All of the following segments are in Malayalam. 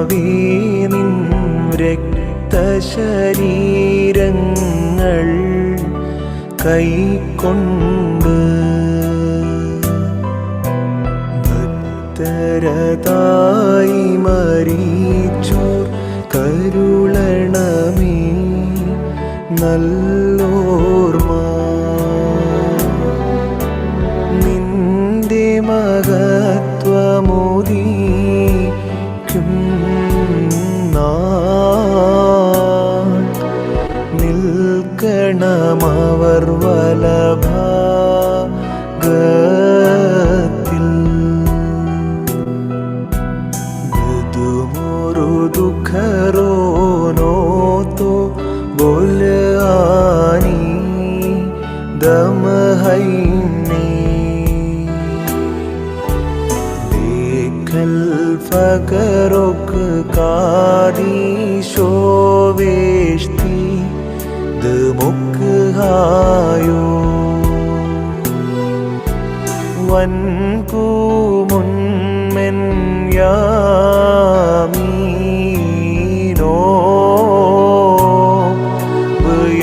നിൻ രക്തശരീരങ്ങൾ കൈക്കൊണ്ട് ഭക്തരതായി മരിച്ചോർ കരുളണമേ നല്ലോർമ്മ. നിന്റെ മഹത്വമോദിക്കും നിൽക്കണമവർ വലഭാഗത്തിൽ. ബദുമോരു ദുഃഖരോനോത്തോ ബോലാനി ദമഹൈനി ലേഖൽ ഫകറോക്ക് കാദീശോവേഷ്തി ദമുഖായോ വൻകൂമുൻമെൻ യാമീനോ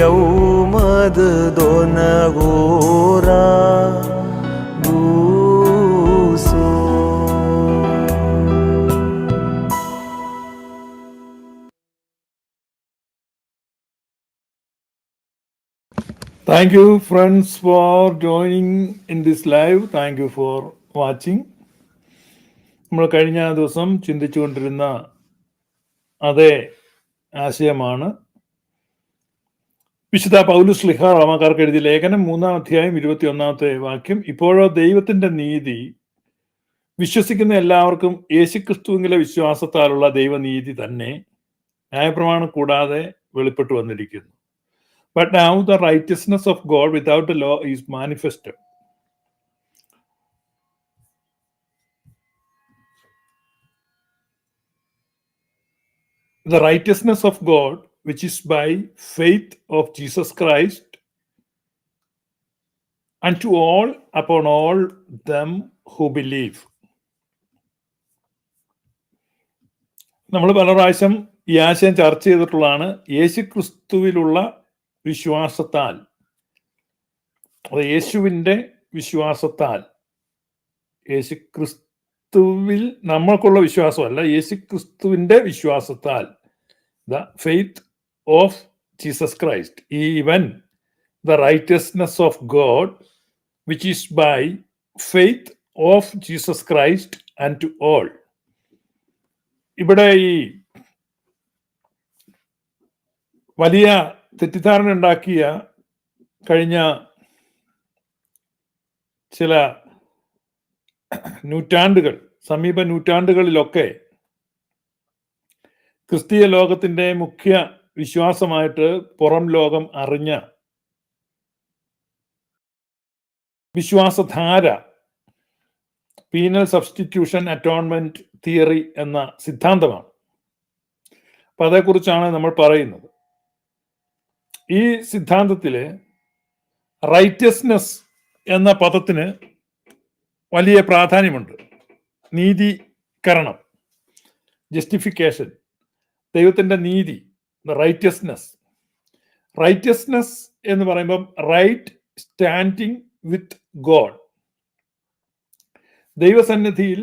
യൗമദ് ദോനഗോരാ ബൂസോ. Thank you, friends, for joining in this live. Thank you for watching. നമ്മൾ കഴിഞ്ഞ ദിവസം ചിന്തിച്ചുകൊണ്ടിരുന്ന അതേ ആശയമാണ് വിശുദ്ധ പൗലോസ് ശ്ലീഹ റോമാക്കാർക്ക് എഴുതിയ ലേഖനം 3-ാം അധ്യായം 21-ാമത്തെ വാക്യം. ഇപ്പോഴോ ദൈവത്തിന്റെ നീതി വിശ്വസിക്കുന്ന എല്ലാവർക്കും യേശുക്രിസ്തുവിലെ വിശ്വാസത്താലുള്ള ദൈവനീതി തന്നെ ന്യായപ്രമാണം കൂടാതെ വെളിപ്പെട്ടു വന്നിരിക്കുന്നു. But now the righteousness of God without the law is manifested. The righteousness of God, which is by faith of Jesus Christ, unto all, upon all them who believe. നമ്മൾ പല പ്രാവശ്യം ഈ ആശയം ചർച്ച ചെയ്തിട്ടുള്ളതാണ്. യേശുക്രിസ്തുവിലുള്ള വിശ്വാസത്താൽ, അത് യേശുവിൻ്റെ വിശ്വാസത്താൽ, യേശുക്രിസ്തുവിൽ നമ്മൾക്കുള്ള വിശ്വാസമല്ല, യേശുക്രിസ്തുവിൻ്റെ വിശ്വാസത്താൽ, the faith of Jesus Christ, even the righteousness of God which is by faith of Jesus Christ and to all. ഇവിടെ ഈ വലിയ തെറ്റിദ്ധാരണ ഉണ്ടാക്കിയ കഴിഞ്ഞ ചില നൂറ്റാണ്ടുകൾ, സമീപ നൂറ്റാണ്ടുകളിലൊക്കെ ക്രിസ്തീയ ലോകത്തിന്റെ മുഖ്യ വിശ്വാസമായിട്ട് പുറം ലോകം അറിഞ്ഞ വിശ്വാസധാര പീനൽ സബ്സ്റ്റിറ്റ്യൂഷൻ അറ്റോൺമെന്റ് തിയറി എന്ന സിദ്ധാന്തമാണ്. അപ്പൊ അതേക്കുറിച്ചാണ് നമ്മൾ പറയുന്നത്. ഈ സിദ്ധാന്തത്തില് റൈറ്റസ്നെസ് എന്ന പദത്തിന് വലിയ പ്രാധാന്യമുണ്ട്. നീതീകരണം, ജസ്റ്റിഫിക്കേഷൻ, ദൈവത്തിന്റെ നീതി, റൈറ്റസ്നെസ്. റൈറ്റസ്നെസ് എന്ന് പറയുമ്പം റൈറ്റ് സ്റ്റാൻഡിങ് വിത്ത് ഗോഡ്, ദൈവസന്നിധിയിൽ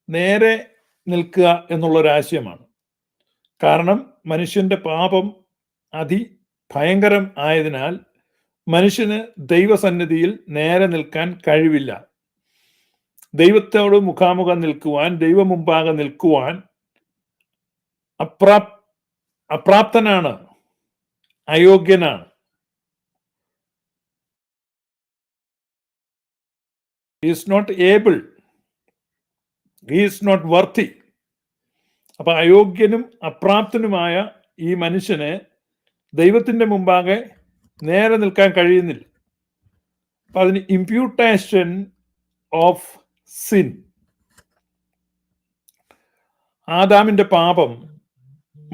നേരെ നിൽക്കുക എന്നുള്ളൊരാശയമാണ്. കാരണം മനുഷ്യന്റെ പാപം അതിഭയങ്കരം ആയതിനാൽ മനുഷ്യന് ദൈവസന്നിധിയിൽ നേരെ നിൽക്കാൻ കഴിവില്ല. ദൈവത്തോട് മുഖാമുഖം നിൽക്കുവാൻ, ദൈവം മുമ്പാകെ നിൽക്കുവാൻ അപ്രാപ്തനാണ്, അയോഗ്യനാണ്. He is not able, he is not worthy. അപ്പൊ അയോഗ്യനും അപ്രാപ്തനുമായ ഈ മനുഷ്യന് ദൈവത്തിന്റെ മുമ്പാകെ നേരെ നിൽക്കാൻ കഴിയുന്നില്ല. അപ്പൊ അതിന് ഇംപ്യൂട്ടേഷൻ ഓഫ് സിൻ, ആദാമിന്റെ പാപം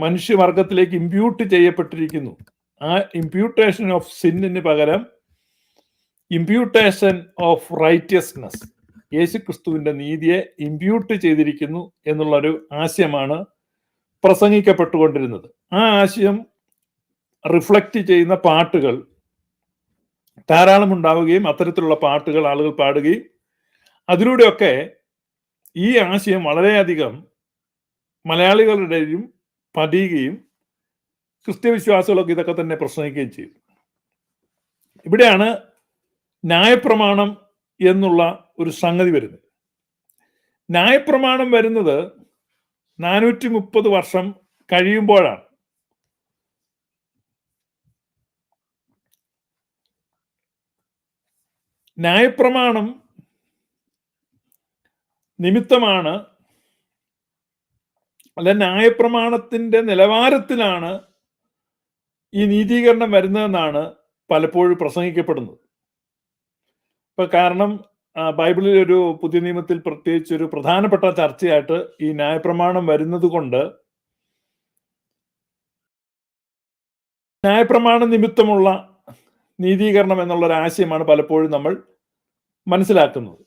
മനുഷ്യവർഗത്തിലേക്ക് ഇംപ്യൂട്ട് ചെയ്യപ്പെട്ടിരിക്കുന്നു. ആ ഇംപ്യൂട്ടേഷൻ ഓഫ് സിന്നിന് പകരം ഇംപ്യൂട്ടേഷൻ ഓഫ് റൈറ്റിയസ്നെസ്, യേശുക്രിസ്തുവിന്റെ നീതിയെ ഇംപ്യൂട്ട് ചെയ്തിരിക്കുന്നു എന്നുള്ളൊരു ആശയമാണ് പ്രസംഗിക്കപ്പെട്ടുകൊണ്ടിരുന്നത്. ആ ആശയം റിഫ്ലക്റ്റ് ചെയ്യുന്ന പാട്ടുകൾ ധാരാളം ഉണ്ടാവുകയും അത്തരത്തിലുള്ള പാട്ടുകൾ ആളുകൾ പാടുകയും അതിലൂടെയൊക്കെ ഈ ആശയം വളരെയധികം മലയാളികളുടെയും പതിയുകയും ക്രിസ്ത്യവിശ്വാസികളൊക്കെ ഇതൊക്കെ തന്നെ പ്രസംഗിക്കുകയും ചെയ്തു. ഇവിടെയാണ് ന്യായപ്രമാണം എന്നുള്ള ഒരു സംഗതി വരുന്നത്. ന്യായപ്രമാണം വരുന്നത് 430 വർഷം കഴിയുമ്പോഴാണ്. ന്യായപ്രമാണം നിമിത്തമാണ്, അല്ല ന്യായപ്രമാണത്തിന്റെ നിലവാരത്തിലാണ് ഈ നീതീകരണം വരുന്നതെന്നാണ് പലപ്പോഴും പ്രസംഗിക്കപ്പെടുന്നത്. ഇപ്പൊ കാരണം ബൈബിളിൽ ഒരു പുതിയ നിയമത്തിൽ പ്രത്യേകിച്ച് ഒരു പ്രധാനപ്പെട്ട ചർച്ചയായിട്ട് ഈ ന്യായപ്രമാണം വരുന്നത് കൊണ്ട് ന്യായപ്രമാണ നിമിത്തമുള്ള നീതീകരണം എന്നുള്ള ഒരു ആശയമാണ് പലപ്പോഴും നമ്മൾ മനസ്സിലാക്കുന്നത്.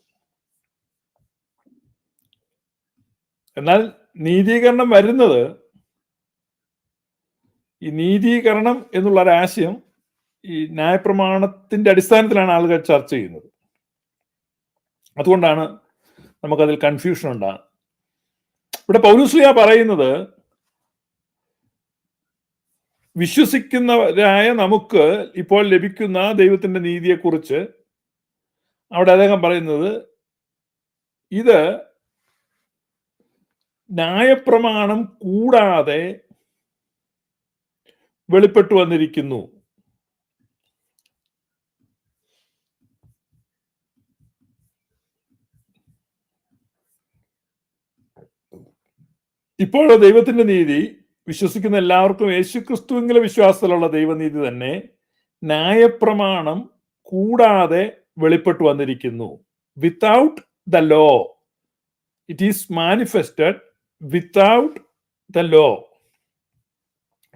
എന്നാൽ നീതീകരണം വരുന്നത്, ഈ നീതീകരണം എന്നുള്ള ഒരു ആശയം ഈ ന്യായപ്രമാണത്തിന്റെ അടിസ്ഥാനത്തിലാണ് ആളുകൾ ചർച്ച ചെയ്യുന്നത്. അതുകൊണ്ടാണ് നമുക്കതിൽ കൺഫ്യൂഷൻ ഉണ്ടാകുന്നത്. ഇവിടെ പൗലോസ്ലീഹ പറയുന്നത് വിശ്വസിക്കുന്നവരായ നമുക്ക് ഇപ്പോൾ ലഭിക്കുന്ന ദൈവത്തിന്റെ നീതിയെക്കുറിച്ച് അവിടെ അദ്ദേഹം പറയുന്നത് ഇത് ന്യായപ്രമാണം കൂടാതെ വെളിപ്പെട്ടു വന്നിരിക്കുന്നു. ഇപ്പോഴോ ദൈവത്തിന്റെ നീതി വിശ്വസിക്കുന്ന എല്ലാവർക്കും യേശുക്രിസ്തുവിലെ വിശ്വാസത്തിലുള്ള ദൈവനീതി തന്നെ ന്യായപ്രമാണം കൂടാതെ വെളിപ്പെട്ടു വന്നിരിക്കുന്നു. Without the law it is manifested without the law.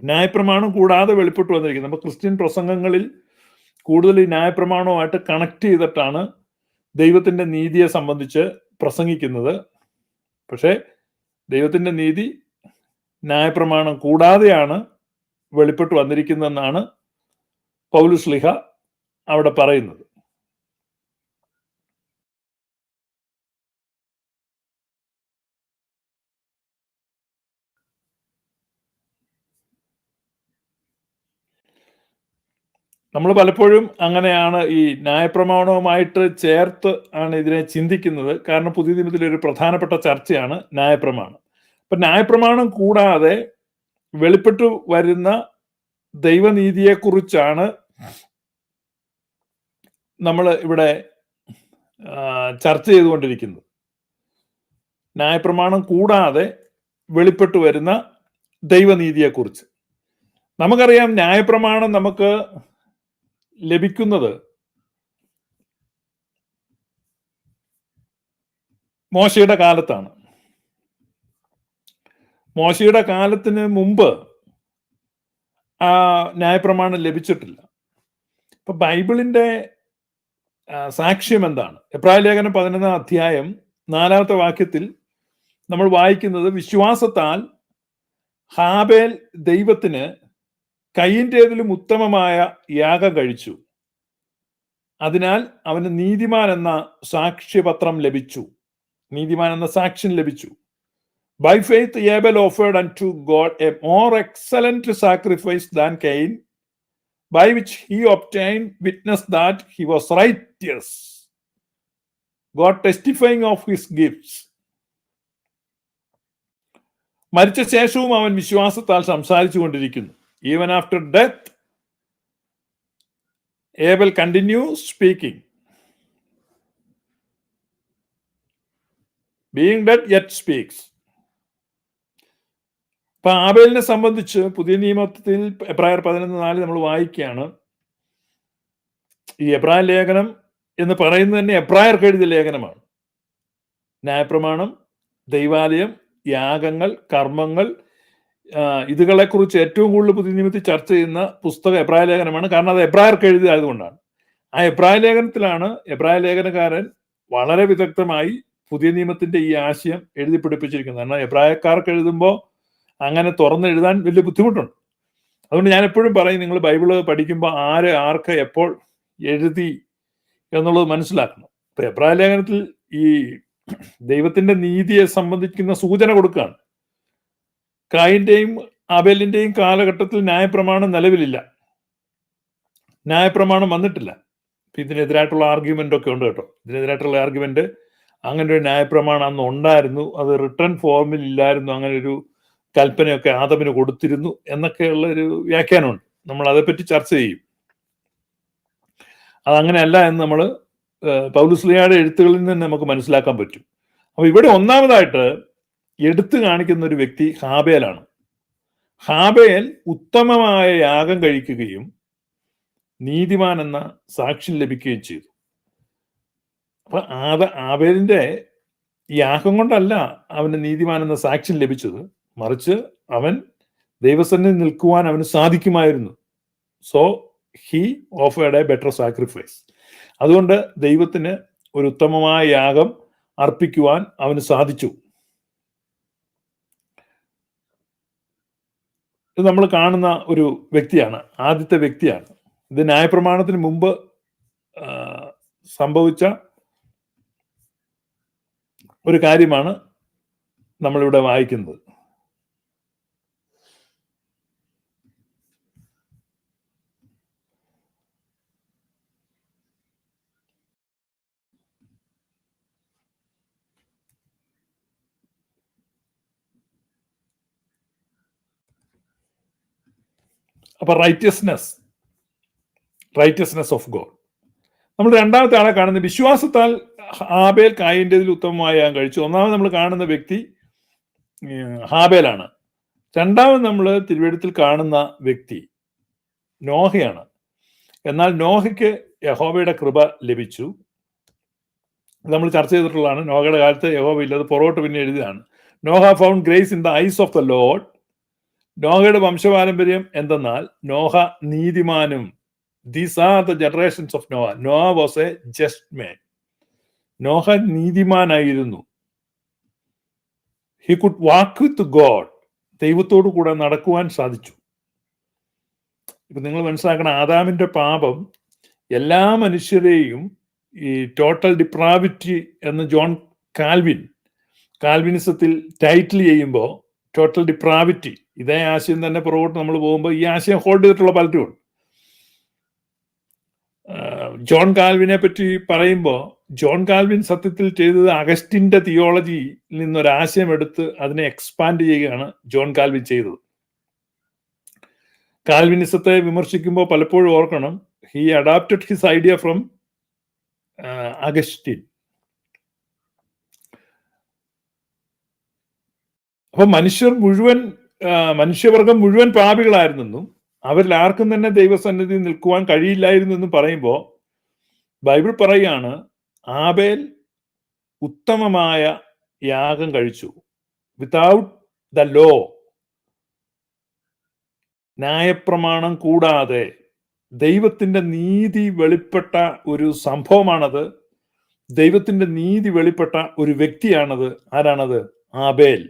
ന്യായപ്രമാണം കൂടാതെ വെളിപ്പെട്ടു വന്നിരിക്കുന്നു. നമ്മൾ ക്രിസ്ത്യൻ പ്രസംഗങ്ങളിൽ കൂടുതൽ ഈ ന്യായപ്രമാണവുമായിട്ട് കണക്ട് ചെയ്തിട്ടാണ് ദൈവത്തിന്റെ നീതിയെ സംബന്ധിച്ച് പ്രസംഗിക്കുന്നത്. പക്ഷേ ദൈവത്തിന്റെ നീതി ന്യായപ്രമാണം കൂടാതെയാണ് വെളിപ്പെട്ടു വന്നിരിക്കുന്നതെന്നാണ് പൗലോസ്ലീഹ അവിടെ പറയുന്നത്. നമ്മൾ പലപ്പോഴും അങ്ങനെയാണ് ഈ ന്യായപ്രമാണവുമായിട്ട് ചേർത്ത് ആണ് ഇതിനെ ചിന്തിക്കുന്നത്. കാരണം പുതിയ നിയമത്തിലെ ഒരു പ്രധാനപ്പെട്ട ചർച്ചയാണ് ന്യായപ്രമാണം. അപ്പൊ ന്യായപ്രമാണം കൂടാതെ വെളിപ്പെട്ടു വരുന്ന ദൈവനീതിയെക്കുറിച്ചാണ് നമ്മൾ ഇവിടെ ചർച്ച ചെയ്തുകൊണ്ടിരിക്കുന്നത്. ന്യായപ്രമാണം കൂടാതെ വെളിപ്പെട്ടു വരുന്ന ദൈവനീതിയെക്കുറിച്ച്. നമുക്കറിയാം ന്യായപ്രമാണം നമുക്ക് ലഭിക്കുന്നത് മോശയുടെ കാലത്താണ്. മോശയുടെ കാലത്തിന് മുമ്പ് ആ ന്യായപ്രമാണം ലഭിച്ചിട്ടില്ല. ഇപ്പൊ ബൈബിളിന്റെ സാക്ഷ്യം എന്താണ്? എബ്രായ ലേഖനം 11 അധ്യായം 4 വാക്യത്തിൽ നമ്മൾ വായിക്കുന്നത്, വിശ്വാസത്താൽ ഹാബേൽ ദൈവത്തിന് കയീന്റേതിലും ഉത്തമമായ യാഗം കഴിച്ചു, അതിനാൽ അവന് നീതിമാൻ എന്ന സാക്ഷ്യപത്രം ലഭിച്ചു, നീതിമാൻ എന്ന സാക്ഷ്യം ലഭിച്ചു. By faith Abel offered unto God a more excellent sacrifice than Cain, by which he obtained witness that he was righteous, God testifying of his gifts. മരിച്ച ശേഷവും അവൻ വിശ്വാസത്താൽ സംസാരിച്ചു കൊണ്ടിരിക്കുന്നു. Even after death, Abel continues speaking. Being dead yet speaks. അപ്പൊ ആബേലിനെ സംബന്ധിച്ച് പുതിയ നിയമത്തിൽ എബ്രായർ 11:4 നമ്മൾ വായിക്കുകയാണ്. ഈ എബ്രായ ലേഖനം എന്ന് പറയുന്നത് തന്നെ എബ്രായർക്ക് എഴുതിയ ലേഖനമാണ്. ന്യായപ്രമാണം, ദൈവാലയം, യാഗങ്ങൾ, കർമ്മങ്ങൾ, ഇതുകളെക്കുറിച്ച് ഏറ്റവും കൂടുതൽ പുതിയ നിയമത്തിൽ ചർച്ച ചെയ്യുന്ന പുസ്തകം എബ്രായ ലേഖനമാണ്. കാരണം അത് എബ്രായർക്ക് എഴുതിയതുകൊണ്ടാണ്. ആ എബ്രായ ലേഖനത്തിലാണ് എബ്രായ ലേഖനകാരൻ വളരെ വിദഗ്ധമായി പുതിയ നിയമത്തിന്റെ ഈ ആശയം എഴുതി പിടിപ്പിച്ചിരിക്കുന്നത്. കാരണം എബ്രായക്കാർക്ക് എഴുതുമ്പോൾ അങ്ങനെ തുറന്നെഴുതാൻ വലിയ ബുദ്ധിമുട്ടുണ്ട്. അതുകൊണ്ട് ഞാൻ എപ്പോഴും പറയും, നിങ്ങൾ ബൈബിള് പഠിക്കുമ്പോൾ ആർക്ക് എപ്പോൾ എഴുതി എന്നുള്ളത് മനസ്സിലാക്കണം. ഇപ്പൊ എബ്രായ ലേഖനത്തിൽ ഈ ദൈവത്തിന്റെ നീതിയെ സംബന്ധിക്കുന്ന സൂചന കൊടുക്കുകയാണ്. കായിന്റെയും ആബേലിന്റെയും കാലഘട്ടത്തിൽ ന്യായപ്രമാണം നിലവിലില്ല, ന്യായപ്രമാണം വന്നിട്ടില്ല. ഇതിനെതിരായിട്ടുള്ള ആർഗ്യുമെന്റ് ഒക്കെ ഉണ്ട് കേട്ടോ. ഇതിനെതിരായിട്ടുള്ള ആർഗ്യുമെന്റ്, അങ്ങനെ ഒരു ന്യായപ്രമാണം അന്ന് ഉണ്ടായിരുന്നു, അത് റിട്ടേൺ ഫോമിൽ ഇല്ലായിരുന്നു, അങ്ങനെ ഒരു കൽപ്പനയൊക്കെ ആദമിന് കൊടുത്തിരുന്നു എന്നൊക്കെയുള്ള ഒരു വ്യാഖ്യാനമുണ്ട്. നമ്മൾ അതേപ്പറ്റി ചർച്ച ചെയ്യും. അതങ്ങനെയല്ല എന്ന് നമ്മൾ പൗലോസ്ലീഹായുടെ എഴുത്തുകളിൽ നിന്ന് നമുക്ക് മനസ്സിലാക്കാൻ പറ്റും. അപ്പൊ ഇവിടെ ഒന്നാമതായിട്ട് എടുത്തു കാണിക്കുന്ന ഒരു വ്യക്തി ഹാബേലാണ്. ഹാബേൽ ഉത്തമമായ യാഗം കഴിക്കുകയും നീതിമാൻ എന്ന സാക്ഷ്യം ലഭിക്കുകയും ചെയ്തു. അപ്പൊ ആബേലിന്റെ യാഗം കൊണ്ടല്ല അവന് നീതിമാൻ എന്ന സാക്ഷ്യം ലഭിച്ചത്, മറിച്ച് അവൻ ദൈവസന്നിധി നിൽക്കുവാൻ അവന് സാധിക്കുമായിരുന്നു. So he offered A better sacrifice. അതുകൊണ്ട് ദൈവത്തിന് ഒരു ഉത്തമമായ യാഗം അർപ്പിക്കുവാൻ അവന് സാധിച്ചു. ഇത് നമ്മൾ കാണുന്ന ഒരു വ്യക്തിയാണ്, ആദ്യത്തെ വ്യക്തിയാണ്. ഇത് ന്യായപ്രമാണത്തിന് മുമ്പ് സംഭവിച്ച ഒരു കാര്യമാണ് നമ്മളിവിടെ വായിക്കുന്നത്. അപ്പൊ റൈറ്റിയസ്നെസ് ഓഫ് ഗോഡ്. നമ്മൾ രണ്ടാമത്തെ ആളെ കാണുന്നത് വിശ്വാസത്താൽ ഹാബേൽ കായിന്റേതിൽ ഉത്തമമായ യാഗം കഴിച്ചു. ഒന്നാമത് നമ്മൾ കാണുന്ന വ്യക്തി ഹാബേലാണ്. രണ്ടാമത് നമ്മൾ തിരുവെഴുത്തിൽ കാണുന്ന വ്യക്തി നോഹയാണ്. എന്നാൽ നോഹയ്ക്ക് യഹോവയുടെ കൃപ ലഭിച്ചു. നമ്മൾ ചർച്ച ചെയ്തിട്ടുള്ളതാണ്. നോഹയുടെ കാലത്ത് യഹോവ ഇല്ലത് പുറകോട്ട് പിന്നെ എഴുതിയതാണ്. Noah found grace in the eyes of the Lord. നോഹയുടെ വംശപാരമ്പര്യം എന്തെന്നാൽ നോഹ നീതിമാനും. These are the generations of Noah. Noah was a just man. Noah നീതിമാനായിരുന്നു. He could walk with God. ദൈവത്തോടു കൂടെ നടക്കുവാൻ സാധിച്ചു. ഇപ്പൊ നിങ്ങൾ മനസ്സിലാക്കണം, ആദാമിന്റെ പാപം എല്ലാ മനുഷ്യരെയും ഈ ടോട്ടൽ ഡിപ്രാവിറ്റി എന്ന് ജോൺ കാൽവിനിസത്തിൽ ടൈറ്റിൽ ചെയ്യുമ്പോൾ ടോട്ടൽ ഡിപ്രാവിറ്റി, ഇതേ ആശയം തന്നെ പുറകോട്ട് നമ്മൾ പോകുമ്പോൾ ഈ ആശയം ഹോൾഡ് ചെയ്തിട്ടുള്ള പലരുമുണ്ട്. ജോൺ കാൽവിനെ പറ്റി പറയുമ്പോൾ ജോൺ കാൽവിൻ സത്യത്തിൽ ചെയ്തത് അഗസ്റ്റിന്റെ തിയോളജിയിൽ നിന്നൊരാശയം എടുത്ത് അതിനെ എക്സ്പാൻഡ് ചെയ്യുകയാണ് ജോൺ കാൽവിൻ ചെയ്തത്. കാൽവിനിസത്തെ വിമർശിക്കുമ്പോൾ പലപ്പോഴും ഓർക്കണം, he adapted his idea from Augustine. അപ്പൊ മനുഷ്യവർഗം മുഴുവൻ പാപികളായിരുന്നെന്നും അവരിൽ ആർക്കും തന്നെ ദൈവസന്നിധി നിൽക്കുവാൻ കഴിയില്ലായിരുന്നു എന്നും പറയുമ്പോൾ ബൈബിൾ പറയുകയാണ്, ആബേൽ ഉത്തമമായ യാഗം കഴിച്ചു. വിത്തൗട്ട് ദ ലോ, ന്യായപ്രമാണം കൂടാതെ ദൈവത്തിന്റെ നീതി വെളിപ്പെട്ട ഒരു സംഭവമാണത്. ദൈവത്തിന്റെ നീതി വെളിപ്പെട്ട ഒരു വ്യക്തിയാണത്. ആരാണത്? ആബേൽ.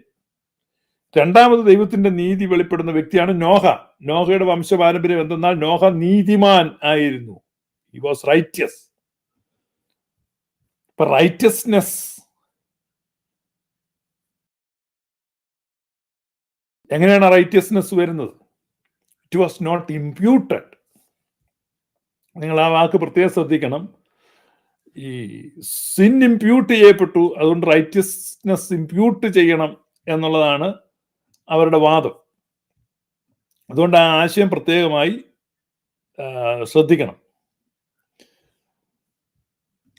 രണ്ടാമത് ദൈവത്തിന്റെ നീതി വെളിപ്പെടുന്ന വ്യക്തിയാണ് നോഹ. നോഹയുടെ വംശപാരമ്പര്യം എന്തെന്നാൽ നോഹ നീതിമാൻ ആയിരുന്നു. He was righteous. ഇപ്പൊ റൈറ്റിയസ്നെസ് എങ്ങനെയാണ് റൈറ്റിയസ്നെസ് വരുന്നത്? It was not imputed. നിങ്ങൾ ആ വാക്ക് പ്രത്യേകം ശ്രദ്ധിക്കണം. ഈ സിൻ ഇംപ്യൂട്ട് ചെയ്യപ്പെട്ടു, അതുകൊണ്ട് റൈറ്റിയസ്നെസ് ഇംപ്യൂട്ട് ചെയ്യണം എന്നുള്ളതാണ് അവരുടെ വാദം. അതുകൊണ്ട് ആ ആശയം പ്രത്യേകമായി ശ്രദ്ധിക്കണം.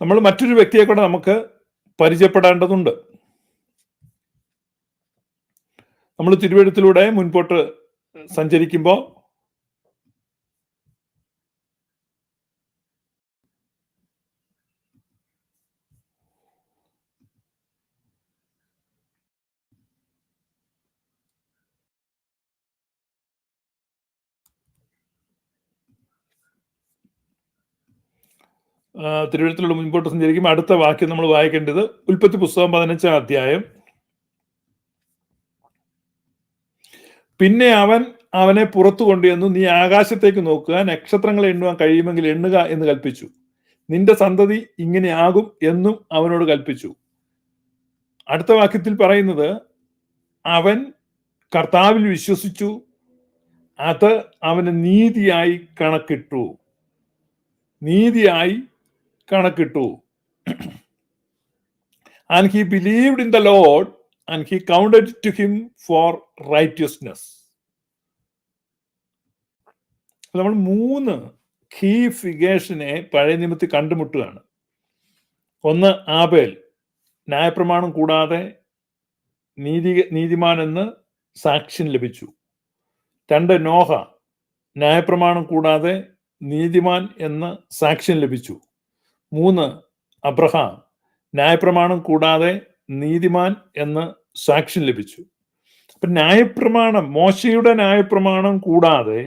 നമ്മൾ മറ്റൊരു വ്യക്തിയെ കൂടെ നമുക്ക് പരിചയപ്പെടേണ്ടതുണ്ട്. നമ്മൾ തിരുവെഴുത്തിലൂടെ മുൻപോട്ട് സഞ്ചരിക്കുമ്പോൾ തിരുവഴുത്തിലൂടെ മുൻപോട്ട് സഞ്ചരിക്കുമ്പോൾ അടുത്ത വാക്യം നമ്മൾ വായിക്കേണ്ടത് ഉൽപ്പത്തി പുസ്തകം 15-ാം അധ്യായം പിന്നെ അവൻ അവനെ പുറത്തു കൊണ്ടുവന്നു, നീ ആകാശത്തേക്ക് നോക്കുക, നക്ഷത്രങ്ങളെ എണ്ണുവാൻ കഴിയുമെങ്കിൽ എണ്ണുക എന്ന് കൽപ്പിച്ചു. നിന്റെ സന്തതി ഇങ്ങനെയാകും എന്നും അവനോട് കൽപ്പിച്ചു. അടുത്ത വാക്യത്തിൽ പറയുന്നത്, അവൻ കർത്താവിൽ വിശ്വസിച്ചു, അത് അവന് നീതിയായി കണക്കിട്ടു. നീതിയായി കണക്കിട്ടു. And he believed in the Lord, and he counted it to him for righteousness. നമ്മൾ 3 കീ ഫിഗേഴ്സിനെ പഴയ നിയമത്തിൽ കണ്ടുമുട്ടുകയാണ്. ഒന്ന്, ആബേൽ ന്യായപ്രമാണം കൂടാതെ നീതിമാൻ എന്ന് സാക്ഷ്യം ലഭിച്ചു. 2, നോഹ ന്യായപ്രമാണം കൂടാതെ നീതിമാൻ എന്ന് സാക്ഷ്യം ലഭിച്ചു. 3, അബ്രഹാം ന്യായപ്രമാണം കൂടാതെ നീതിമാൻ എന്ന് സാക്ഷ്യം ലഭിച്ചു. അപ്പൊ ന്യായപ്രമാണം, മോശയുടെ ന്യായപ്രമാണം കൂടാതെ,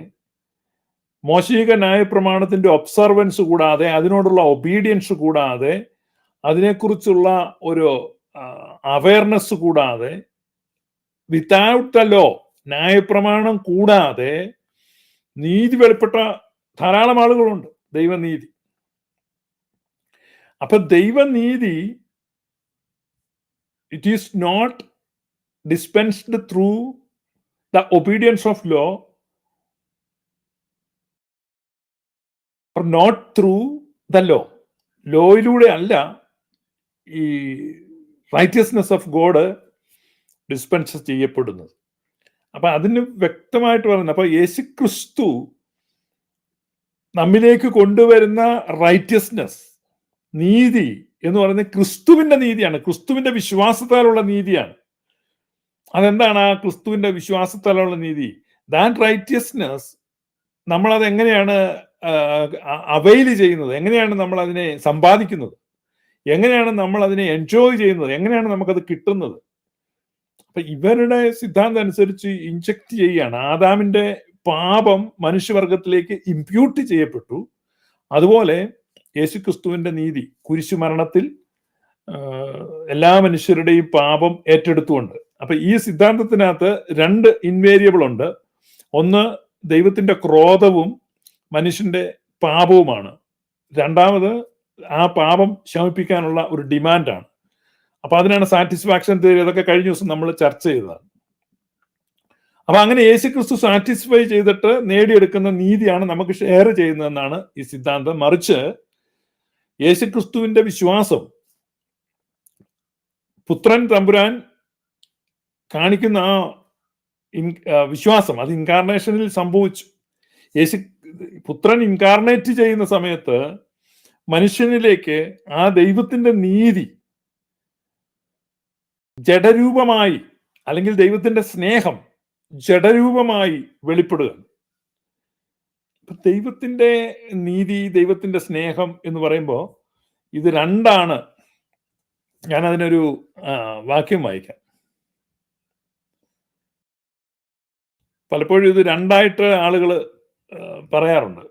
മോശിക ന്യായപ്രമാണത്തിന്റെ ഒബ്സർവൻസ് കൂടാതെ, അതിനോടുള്ള ഒബീഡിയൻസ് കൂടാതെ, അതിനെക്കുറിച്ചുള്ള ഒരു അവയർനെസ് കൂടാതെ, വിത്തൗട്ട് ദ ലോ, ന്യായപ്രമാണം കൂടാതെ നീതി വെളിപ്പെട്ട ധാരാളം ആളുകളുണ്ട്. ദൈവനീതി. അപ്പൊ ദൈവനീതി, it is not dispensed through the obedience of law, not through the law. ലോയിലൂടെ അല്ല ഈ റൈറ്റിയസ്നെസ് ഓഫ് ഗോഡ് ഡിസ്പെൻസ് ചെയ്യപ്പെടുന്നത്. അപ്പൊ അതിന് വ്യക്തമായിട്ട് പറയുന്നത്, അപ്പൊ യേശുക്രിസ്തു നമ്മിലേക്ക് കൊണ്ടുവരുന്ന റൈറ്റിയസ്നെസ്, നീതി എന്ന് പറയുന്നത് ക്രിസ്തുവിന്റെ നീതിയാണ്, ക്രിസ്തുവിന്റെ വിശ്വാസത്താലുള്ള നീതിയാണ്. അതെന്താണ് ആ ക്രിസ്തുവിന്റെ വിശ്വാസത്താലുള്ള നീതി? ദാറ്റ് റൈറ്റിയസ്നെസ് നമ്മളത് എങ്ങനെയാണ് അവൈൽ ചെയ്യുന്നത്, എങ്ങനെയാണ് നമ്മൾ അതിനെ സമ്പാദിക്കുന്നത്, എങ്ങനെയാണ് നമ്മൾ അതിനെ എൻജോയ് ചെയ്യുന്നത്, എങ്ങനെയാണ് നമുക്കത് കിട്ടുന്നത്? അപ്പൊ ഇവരുടെ സിദ്ധാന്തം അനുസരിച്ച് ഇൻജക്ട് ചെയ്യുകയാണ്. ആദാമിന്റെ പാപം മനുഷ്യവർഗത്തിലേക്ക് ഇംപ്യൂട്ട് ചെയ്യപ്പെട്ടു. അതുപോലെ യേശുക്രിസ്തുവിന്റെ നീതി കുരിശുമരണത്തിൽ എല്ലാ മനുഷ്യരുടെയും പാപം ഏറ്റെടുത്തുകൊണ്ട്. അപ്പൊ ഈ സിദ്ധാന്തത്തിനകത്ത് 2 ഇൻവേരിയബിൾ ഉണ്ട്. ഒന്ന്, ദൈവത്തിന്റെ ക്രോധവും മനുഷ്യന്റെ പാപവുമാണ്. രണ്ടാമത്, ആ പാപം ശമിപ്പിക്കാനുള്ള ഒരു ഡിമാൻഡാണ്. അപ്പൊ അതിനാണ് സാറ്റിസ്ഫാക്ഷൻ തിയറി. അതൊക്കെ കഴിഞ്ഞ ദിവസം നമ്മൾ ചർച്ച ചെയ്തതാണ്. അപ്പൊ അങ്ങനെ യേശുക്രിസ്തു സാറ്റിസ്ഫൈ ചെയ്തിട്ട് നേടിയെടുക്കുന്ന നീതിയാണ് നമുക്ക് ഷെയർ ചെയ്യുന്നതെന്നാണ് ഈ സിദ്ധാന്തം. മറിച്ച് യേശുക്രിസ്തുവിന്റെ വിശ്വാസം, പുത്രൻ തമ്പുരാൻ കാണിക്കുന്ന ആ വിശ്വാസം, അത് ഇൻകാർണേഷനിൽ സംഭവിച്ചു. പുത്രൻ ഇൻകാർണേറ്റ് ചെയ്യുന്ന സമയത്ത് മനുഷ്യനിലേക്ക് ആ ദൈവത്തിന്റെ നീതി ജഡരൂപമായി, അല്ലെങ്കിൽ ദൈവത്തിന്റെ സ്നേഹം ജഡരൂപമായി വെളിപ്പെടുക. ദൈവത്തിന്റെ നീതി, ദൈവത്തിന്റെ സ്നേഹം എന്ന് പറയുമ്പോൾ ഇത് 2ആണ്. ഞാൻ അതിനൊരു വാക്യം വായിക്കാം. പലപ്പോഴും ഇത് 2ആയിട്ട് ആളുകൾ പറയാറുണ്ട്.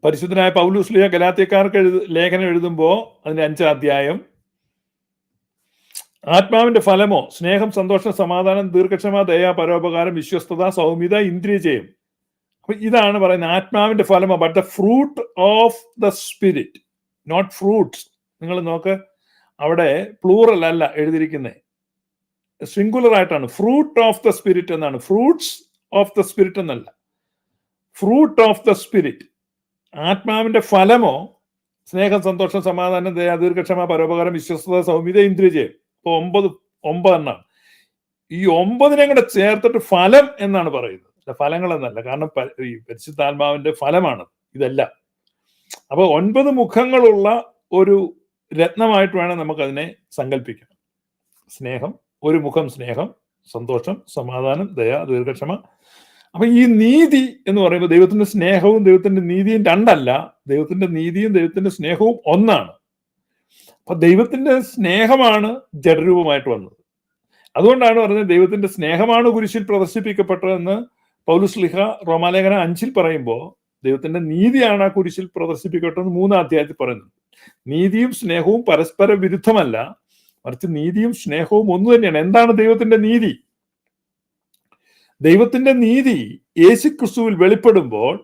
പരിശുദ്ധനായ പൗലോസ് ശ്ലീഹ ഗലാത്യക്കാർക്ക് ലേഖനം എഴുതുമ്പോൾ അതിന്റെ 5-ാം അധ്യായം, ആത്മാവിന്റെ ഫലമോ സ്നേഹം, സന്തോഷം, സമാധാനം, ദീർഘക്ഷമ, ദയ, പരോപകാരം, വിശ്വസ്തത, സൗമ്യത, ഇന്ദ്രിയജയം. അപ്പൊ ഇതാണ് പറയുന്നത് ആത്മാവിന്റെ ഫലമോ. But the fruit of the spirit, not fruits. നിങ്ങൾ നോക്ക്, അവിടെ പ്ലൂറൽ അല്ല എഴുതിയിരിക്കുന്നത്, സിംഗുലർ ആയിട്ടാണ്. ഫ്രൂട്ട് ഓഫ് ദ സ്പിരിറ്റ് എന്നാണ്, ഫ്രൂട്ട്സ് ഓഫ് ദ സ്പിരിറ്റ് എന്നല്ല. ഫ്രൂട്ട് ഓഫ് ദ സ്പിരിറ്റ്, ആത്മാവിന്റെ ഫലമോ സ്നേഹം, സന്തോഷം, സമാധാനം, ദയ, ദീർഘക്ഷമ, പരോപകാരം, വിശ്വസ്തത, സൗമ്യത, ഇന്ദ്രിയജയം. ഇപ്പൊ 9 എണ്ണാണ്. ഈ 9 കൂടെ ചേർത്തിട്ട് ഫലം എന്നാണ് പറയുന്നത്, ഫലങ്ങൾ എന്നല്ല. കാരണം ഈ പരിശുദ്ധാത്മാവിന്റെ ഫലമാണ് ഇതെല്ലാം. അപ്പൊ 9 മുഖങ്ങളുള്ള ഒരു രത്നമായിട്ട് വേണം നമുക്കതിനെ സങ്കല്പിക്കാം. സ്നേഹം, ഒരു മുഖം സ്നേഹം, സന്തോഷം, സമാധാനം, ദയ, ദീർഘക്ഷമ. അപ്പൊ ഈ നീതി എന്ന് പറയുമ്പോൾ ദൈവത്തിന്റെ സ്നേഹവും ദൈവത്തിന്റെ നീതിയും 2അല്ല. ദൈവത്തിന്റെ നീതിയും ദൈവത്തിന്റെ സ്നേഹവും ഒന്നാണ്. അപ്പൊ ദൈവത്തിന്റെ സ്നേഹമാണ് ജഡരൂപമായിട്ട് വന്നത്. അതുകൊണ്ടാണ് പറഞ്ഞത് ദൈവത്തിന്റെ സ്നേഹമാണ് കുരിശിൽ പ്രദർശിപ്പിക്കപ്പെട്ടതെന്ന് പൗലോസ് ശ്ലീഹ റോമാലേഖനം 5 പറയുമ്പോൾ ദൈവത്തിന്റെ നീതിയാണ് ആ കുരിശിൽ പ്രദർശിപ്പിക്കട്ടെന്ന് 3-ാം അധ്യായത്തിൽ പറയുന്നത്. നീതിയും സ്നേഹവും പരസ്പര വിരുദ്ധമല്ല, മറിച്ച് നീതിയും സ്നേഹവും ഒന്ന് തന്നെയാണ്. എന്താണ് ദൈവത്തിന്റെ നീതി? ദൈവത്തിന്റെ നീതി യേശുക്രിസ്തുവിൽ വെളിപ്പെടുമ്പോൾ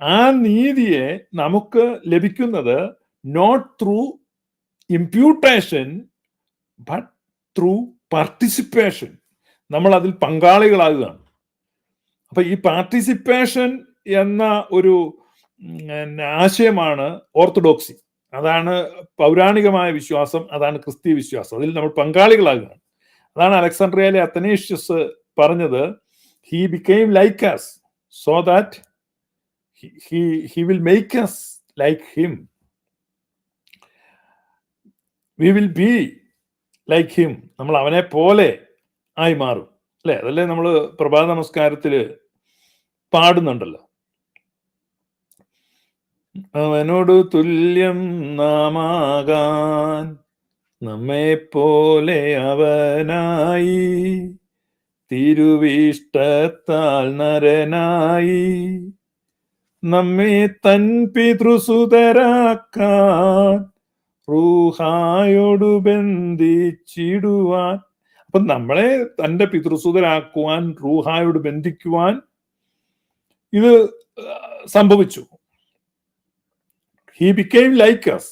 ആ നീതിയെ നമുക്ക് ലഭിക്കുന്നത് not through imputation but through participation. നമ്മൾ അതിൽ പങ്കാളികളാകുകയാണ്. അപ്പൊ ഈ പാർട്ടിസിപ്പേഷൻ എന്ന ഒരു ആശയമാണ് ഓർത്തഡോക്സി. അതാണ് പൗരാണികമായ വിശ്വാസം, അതാണ് ക്രിസ്തീയ വിശ്വാസം. അതിൽ നമ്മൾ പങ്കാളികളാകുകയാണ്. അതാണ് അലക്സാണ്ട്രിയയിലെ അത്തനേഷ്യസ് പറഞ്ഞത്, he became like us so that he will make us like him. We will be like him. നമ്മൾ അവനെ പോലെ ആയി മാറും, അല്ലെ? അതല്ലേ നമ്മൾ പ്രഭാത നമസ്കാരത്തില് പാടുന്നുണ്ടല്ലോ, അവനോട് തുല്യം നാമാകാൻ നമ്മെ പോലെ അവനായി, തിരുവിഷ്ടത്താൽ നരനായി, നമ്മെ തൻ പിതൃസുതരാക്കാൻ റൂഹായോട് ബന്ധിച്ചിടുവാൻ. അപ്പൊ നമ്മളെ തന്റെ പിതൃസുതരാക്കുവാൻ, റൂഹായോട് ബന്ധിക്കുവാൻ ഇത് സംഭവിച്ചു. He became like us.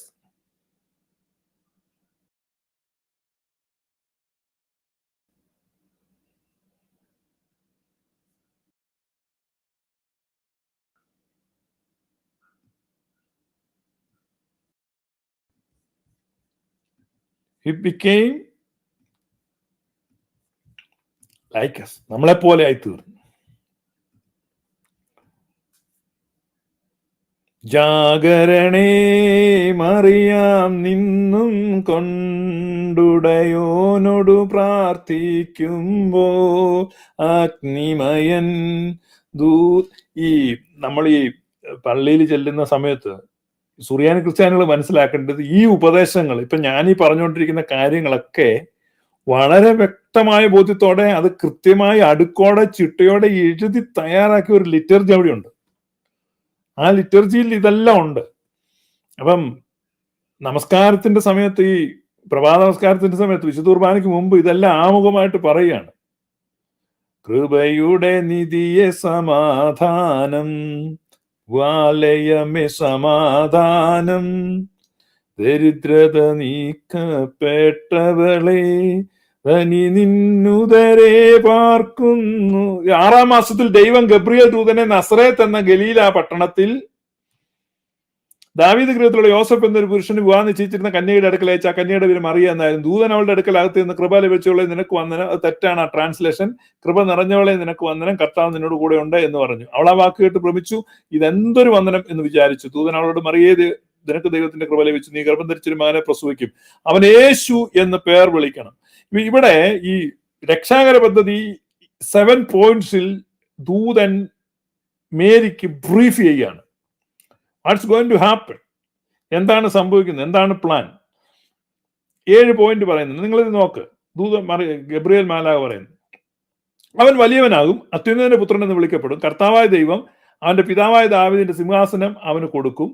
He became like us. നമ്മളെ പോലെ ആയി തീർന്നു. ജാഗരണേ മറിയാം നിന്നും കൊണ്ടുടയോനോടു പ്രാർത്ഥിക്കുമ്പോ അഗ്നിമയൻ ഈ നമ്മൾ ഈ പള്ളിയിൽ ചെല്ലുന്ന സമയത്ത് സുറിയാനി ക്രിസ്ത്യാനികൾ മനസ്സിലാക്കേണ്ടത് ഈ ഉപദേശങ്ങൾ, ഇപ്പൊ ഞാനീ പറഞ്ഞുകൊണ്ടിരിക്കുന്ന കാര്യങ്ങളൊക്കെ വളരെ വ്യക്തമായ ബോധ്യത്തോടെ അത് കൃത്യമായി അടുക്കോടെ ചിട്ടയോടെ എഴുതി തയ്യാറാക്കിയ ഒരു ലിറ്റർജി അവിടെയുണ്ട്. ആ ലിറ്റർജിയിൽ ഇതെല്ലാം ഉണ്ട്. അപ്പം നമസ്കാരത്തിന്റെ സമയത്ത്, ഈ പ്രഭാത നമസ്കാരത്തിന്റെ സമയത്ത്, വിശുദ്ധ കുർബാനയ്ക്ക് മുമ്പ് ഇതെല്ലാം ആമുഖമായിട്ട് പറയുകയാണ്. കൃപയുടെ നിധിയെ സമാധാനം, വാലയമേ സമാധാനം, ദരിദ്രത നീക്കപ്പെട്ടവളെ ധനി നിന്നുദരേ പാർക്കുന്നു. 6-ാം മാസത്തിൽ ദൈവം ഗബ്രിയേൽ ദൂതനെ നസറേത്ത് എന്ന ഗലീല പട്ടണത്തിൽ ദാവീദ് ഗൃഹത്തിലുള്ള യോസഫ് എന്നൊരു പുരുഷന് വിവാഹം നിശ്ചയിച്ചിരുന്ന കന്യയുടെ അടുക്കൽ അയച്ച. ആ കന്യയുടെ പേര് മറിയ എന്നായിരുന്നു. ദൂതൻ അവളുടെ അടുക്കലകത്ത് നിന്ന്, കൃപ ലഭിച്ചവളെ നിനക്ക് വന്ദനം. അത് തെറ്റാണ് ആ ട്രാൻസ്ലേഷൻ. കൃപ നിറഞ്ഞവളെ നിനക്ക് വന്ദനം, കർത്താവ് നിന്നോട് കൂടെ ഉണ്ട് എന്ന് പറഞ്ഞു. അവൾ ആ വാക്ക് കേട്ട് ഭ്രമിച്ചു, ഇതെന്തൊരു വന്ദനം എന്ന് വിചാരിച്ചു. ദൂതൻ അവളോട്, മറിയേ, നിനക്ക് ദൈവത്തിന്റെ കൃപ ലഭിച്ചു, നീ ഗർഭം ധരിച്ചൊരു മകനെ പ്രസവിക്കും, അവൻ യേശു എന്ന് പേർ വിളിക്കണം. ഇവിടെ ഈ രക്ഷാകര പദ്ധതി 7 പോയിന്റ്സിൽ ദൂതൻ മേരിക്ക് ബ്രീഫ് ചെയ്യുകയാണ്. വാട്ട്സ് ഗോയിങ് ടു ഹാപ്പൻ, എന്താണ് സംഭവിക്കുന്നത്, എന്താണ് പ്ലാൻ. 7 പോയിന്റ് പറയുന്നുണ്ട്. നിങ്ങളിത് നോക്ക്. ദൂതൻ ഗബ്രിയേൽ മാലാഖ പറയുന്നു, അവൻ വലിയവനാകും, അത്യുന്നതന്റെ പുത്രൻ എന്ന് വിളിക്കപ്പെടും, കർത്താവായ ദൈവം അവന്റെ പിതാവായ ദാവീദിന്റെ സിംഹാസനം അവന് കൊടുക്കും,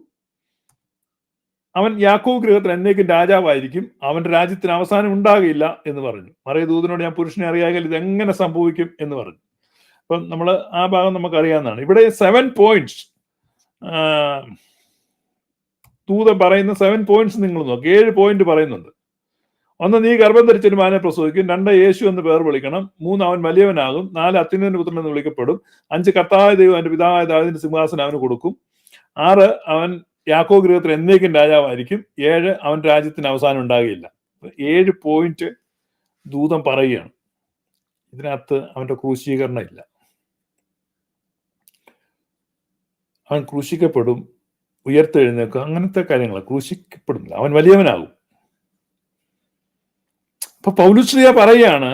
അവൻ യാക്കോബ് ഗൃഹത്തിൽ എന്നേക്കും രാജാവായിരിക്കും, അവന്റെ രാജ്യത്തിന് അവസാനം ഉണ്ടാകില്ല എന്ന് പറഞ്ഞു. മറിയ ദൂതനോട്, ഞാൻ പുരുഷനെ അറിയാമെങ്കിൽ ഇത് എങ്ങനെ സംഭവിക്കും എന്ന് പറഞ്ഞു. അപ്പം നമ്മൾ ആ ഭാഗം നമുക്ക് അറിയാവുന്നതാണ്. ഇവിടെ 7 പോയിന്റ്സ് ദൂതൻ പറയുന്ന 7 പോയിന്റ്സ് നിങ്ങൾ നോക്കി. 7 പോയിന്റ് പറയുന്നുണ്ട്. 1, നീ ഗർഭം ധരിച്ചൊരു മകനെ പ്രസവിക്കും. 2, യേശു എന്ന് പേർ വിളിക്കണം. 3, അവൻ വലിയവനാകും. 4, അത്യുന്നതന്റെ പുത്രൻ എന്ന് വിളിക്കപ്പെടും. 5, കർത്താവായ ദൈവം അവന്റെ പിതാവായ ദാവീദിന്റെ സിംഹാസനം അവന് കൊടുക്കും. 6, അവൻ യാക്കോബ് ഗൃഹത്തിൽ എന്നേക്കും രാജാവായിരിക്കും. 7, അവൻ രാജ്യത്തിന് അവസാനം ഉണ്ടാകുകയില്ല. 7 പോയിന്റ് ദൂതൻ പറയുകയാണ്. ഇതിനകത്ത് അവന്റെ ക്രൂശീകരണം ഇല്ല. അവൻ ക്രൂശിക്കപ്പെടും, ഉയർത്തെഴുന്നേക്കും, അങ്ങനത്തെ കാര്യങ്ങൾ. ക്രൂശിക്കപ്പെടുന്നില്ല, അവൻ വലിയവനാകും. അപ്പൊ പൗലോസ് ശ്ലീഹ പറയുകയാണ്,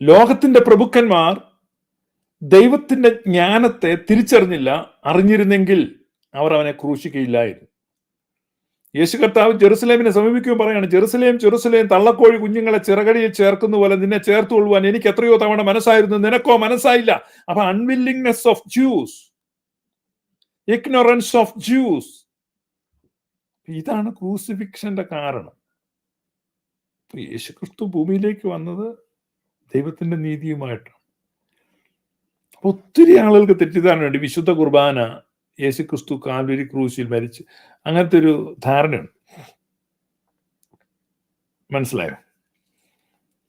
ലോകത്തിന്റെ പ്രഭുക്കന്മാർ ദൈവത്തിന്റെ ജ്ഞാനത്തെ തിരിച്ചറിഞ്ഞില്ല. അറിഞ്ഞിരുന്നെങ്കിൽ അവർ അവനെ ക്രൂശിക്കയില്ലായിരുന്നു. യേശു കർത്താവ് ജെറുസലേമിനെ സമീപിക്കുമ്പോൾ പറയാണ്, ജെറുസലേം ജെറുസലേം, തള്ളക്കോഴി കുഞ്ഞുങ്ങളെ ചിറകടിയിൽ ചേർക്കുന്ന പോലെ നിന്നെ ചേർത്തുകൊള്ളുവാൻ എനിക്ക് എത്രയോ തവണ മനസ്സായിരുന്നു, നിനക്കോ മനസ്സായില്ല. അപ്പൊ unwillingness of juice, ignorance of juice, ഇതാണ് ക്രൂസിഫിക്ഷന്റെ കാരണം. യേശുക്രിസ്തു ഭൂമിയിലേക്ക് വന്നത് ദൈവത്തിന്റെ നീതിയുമായിട്ടാണ്. ഒത്തിരി ആളുകൾക്ക് തെറ്റിദ്ധാരണയുണ്ട്, വിശുദ്ധ കുർബാന യേശുക്രിസ്തു കാൽവരി ക്രൂശിൽ മരിച്ച്, അങ്ങനത്തെ ഒരു ധാരണയുണ്ട്. മനസ്സിലായോ?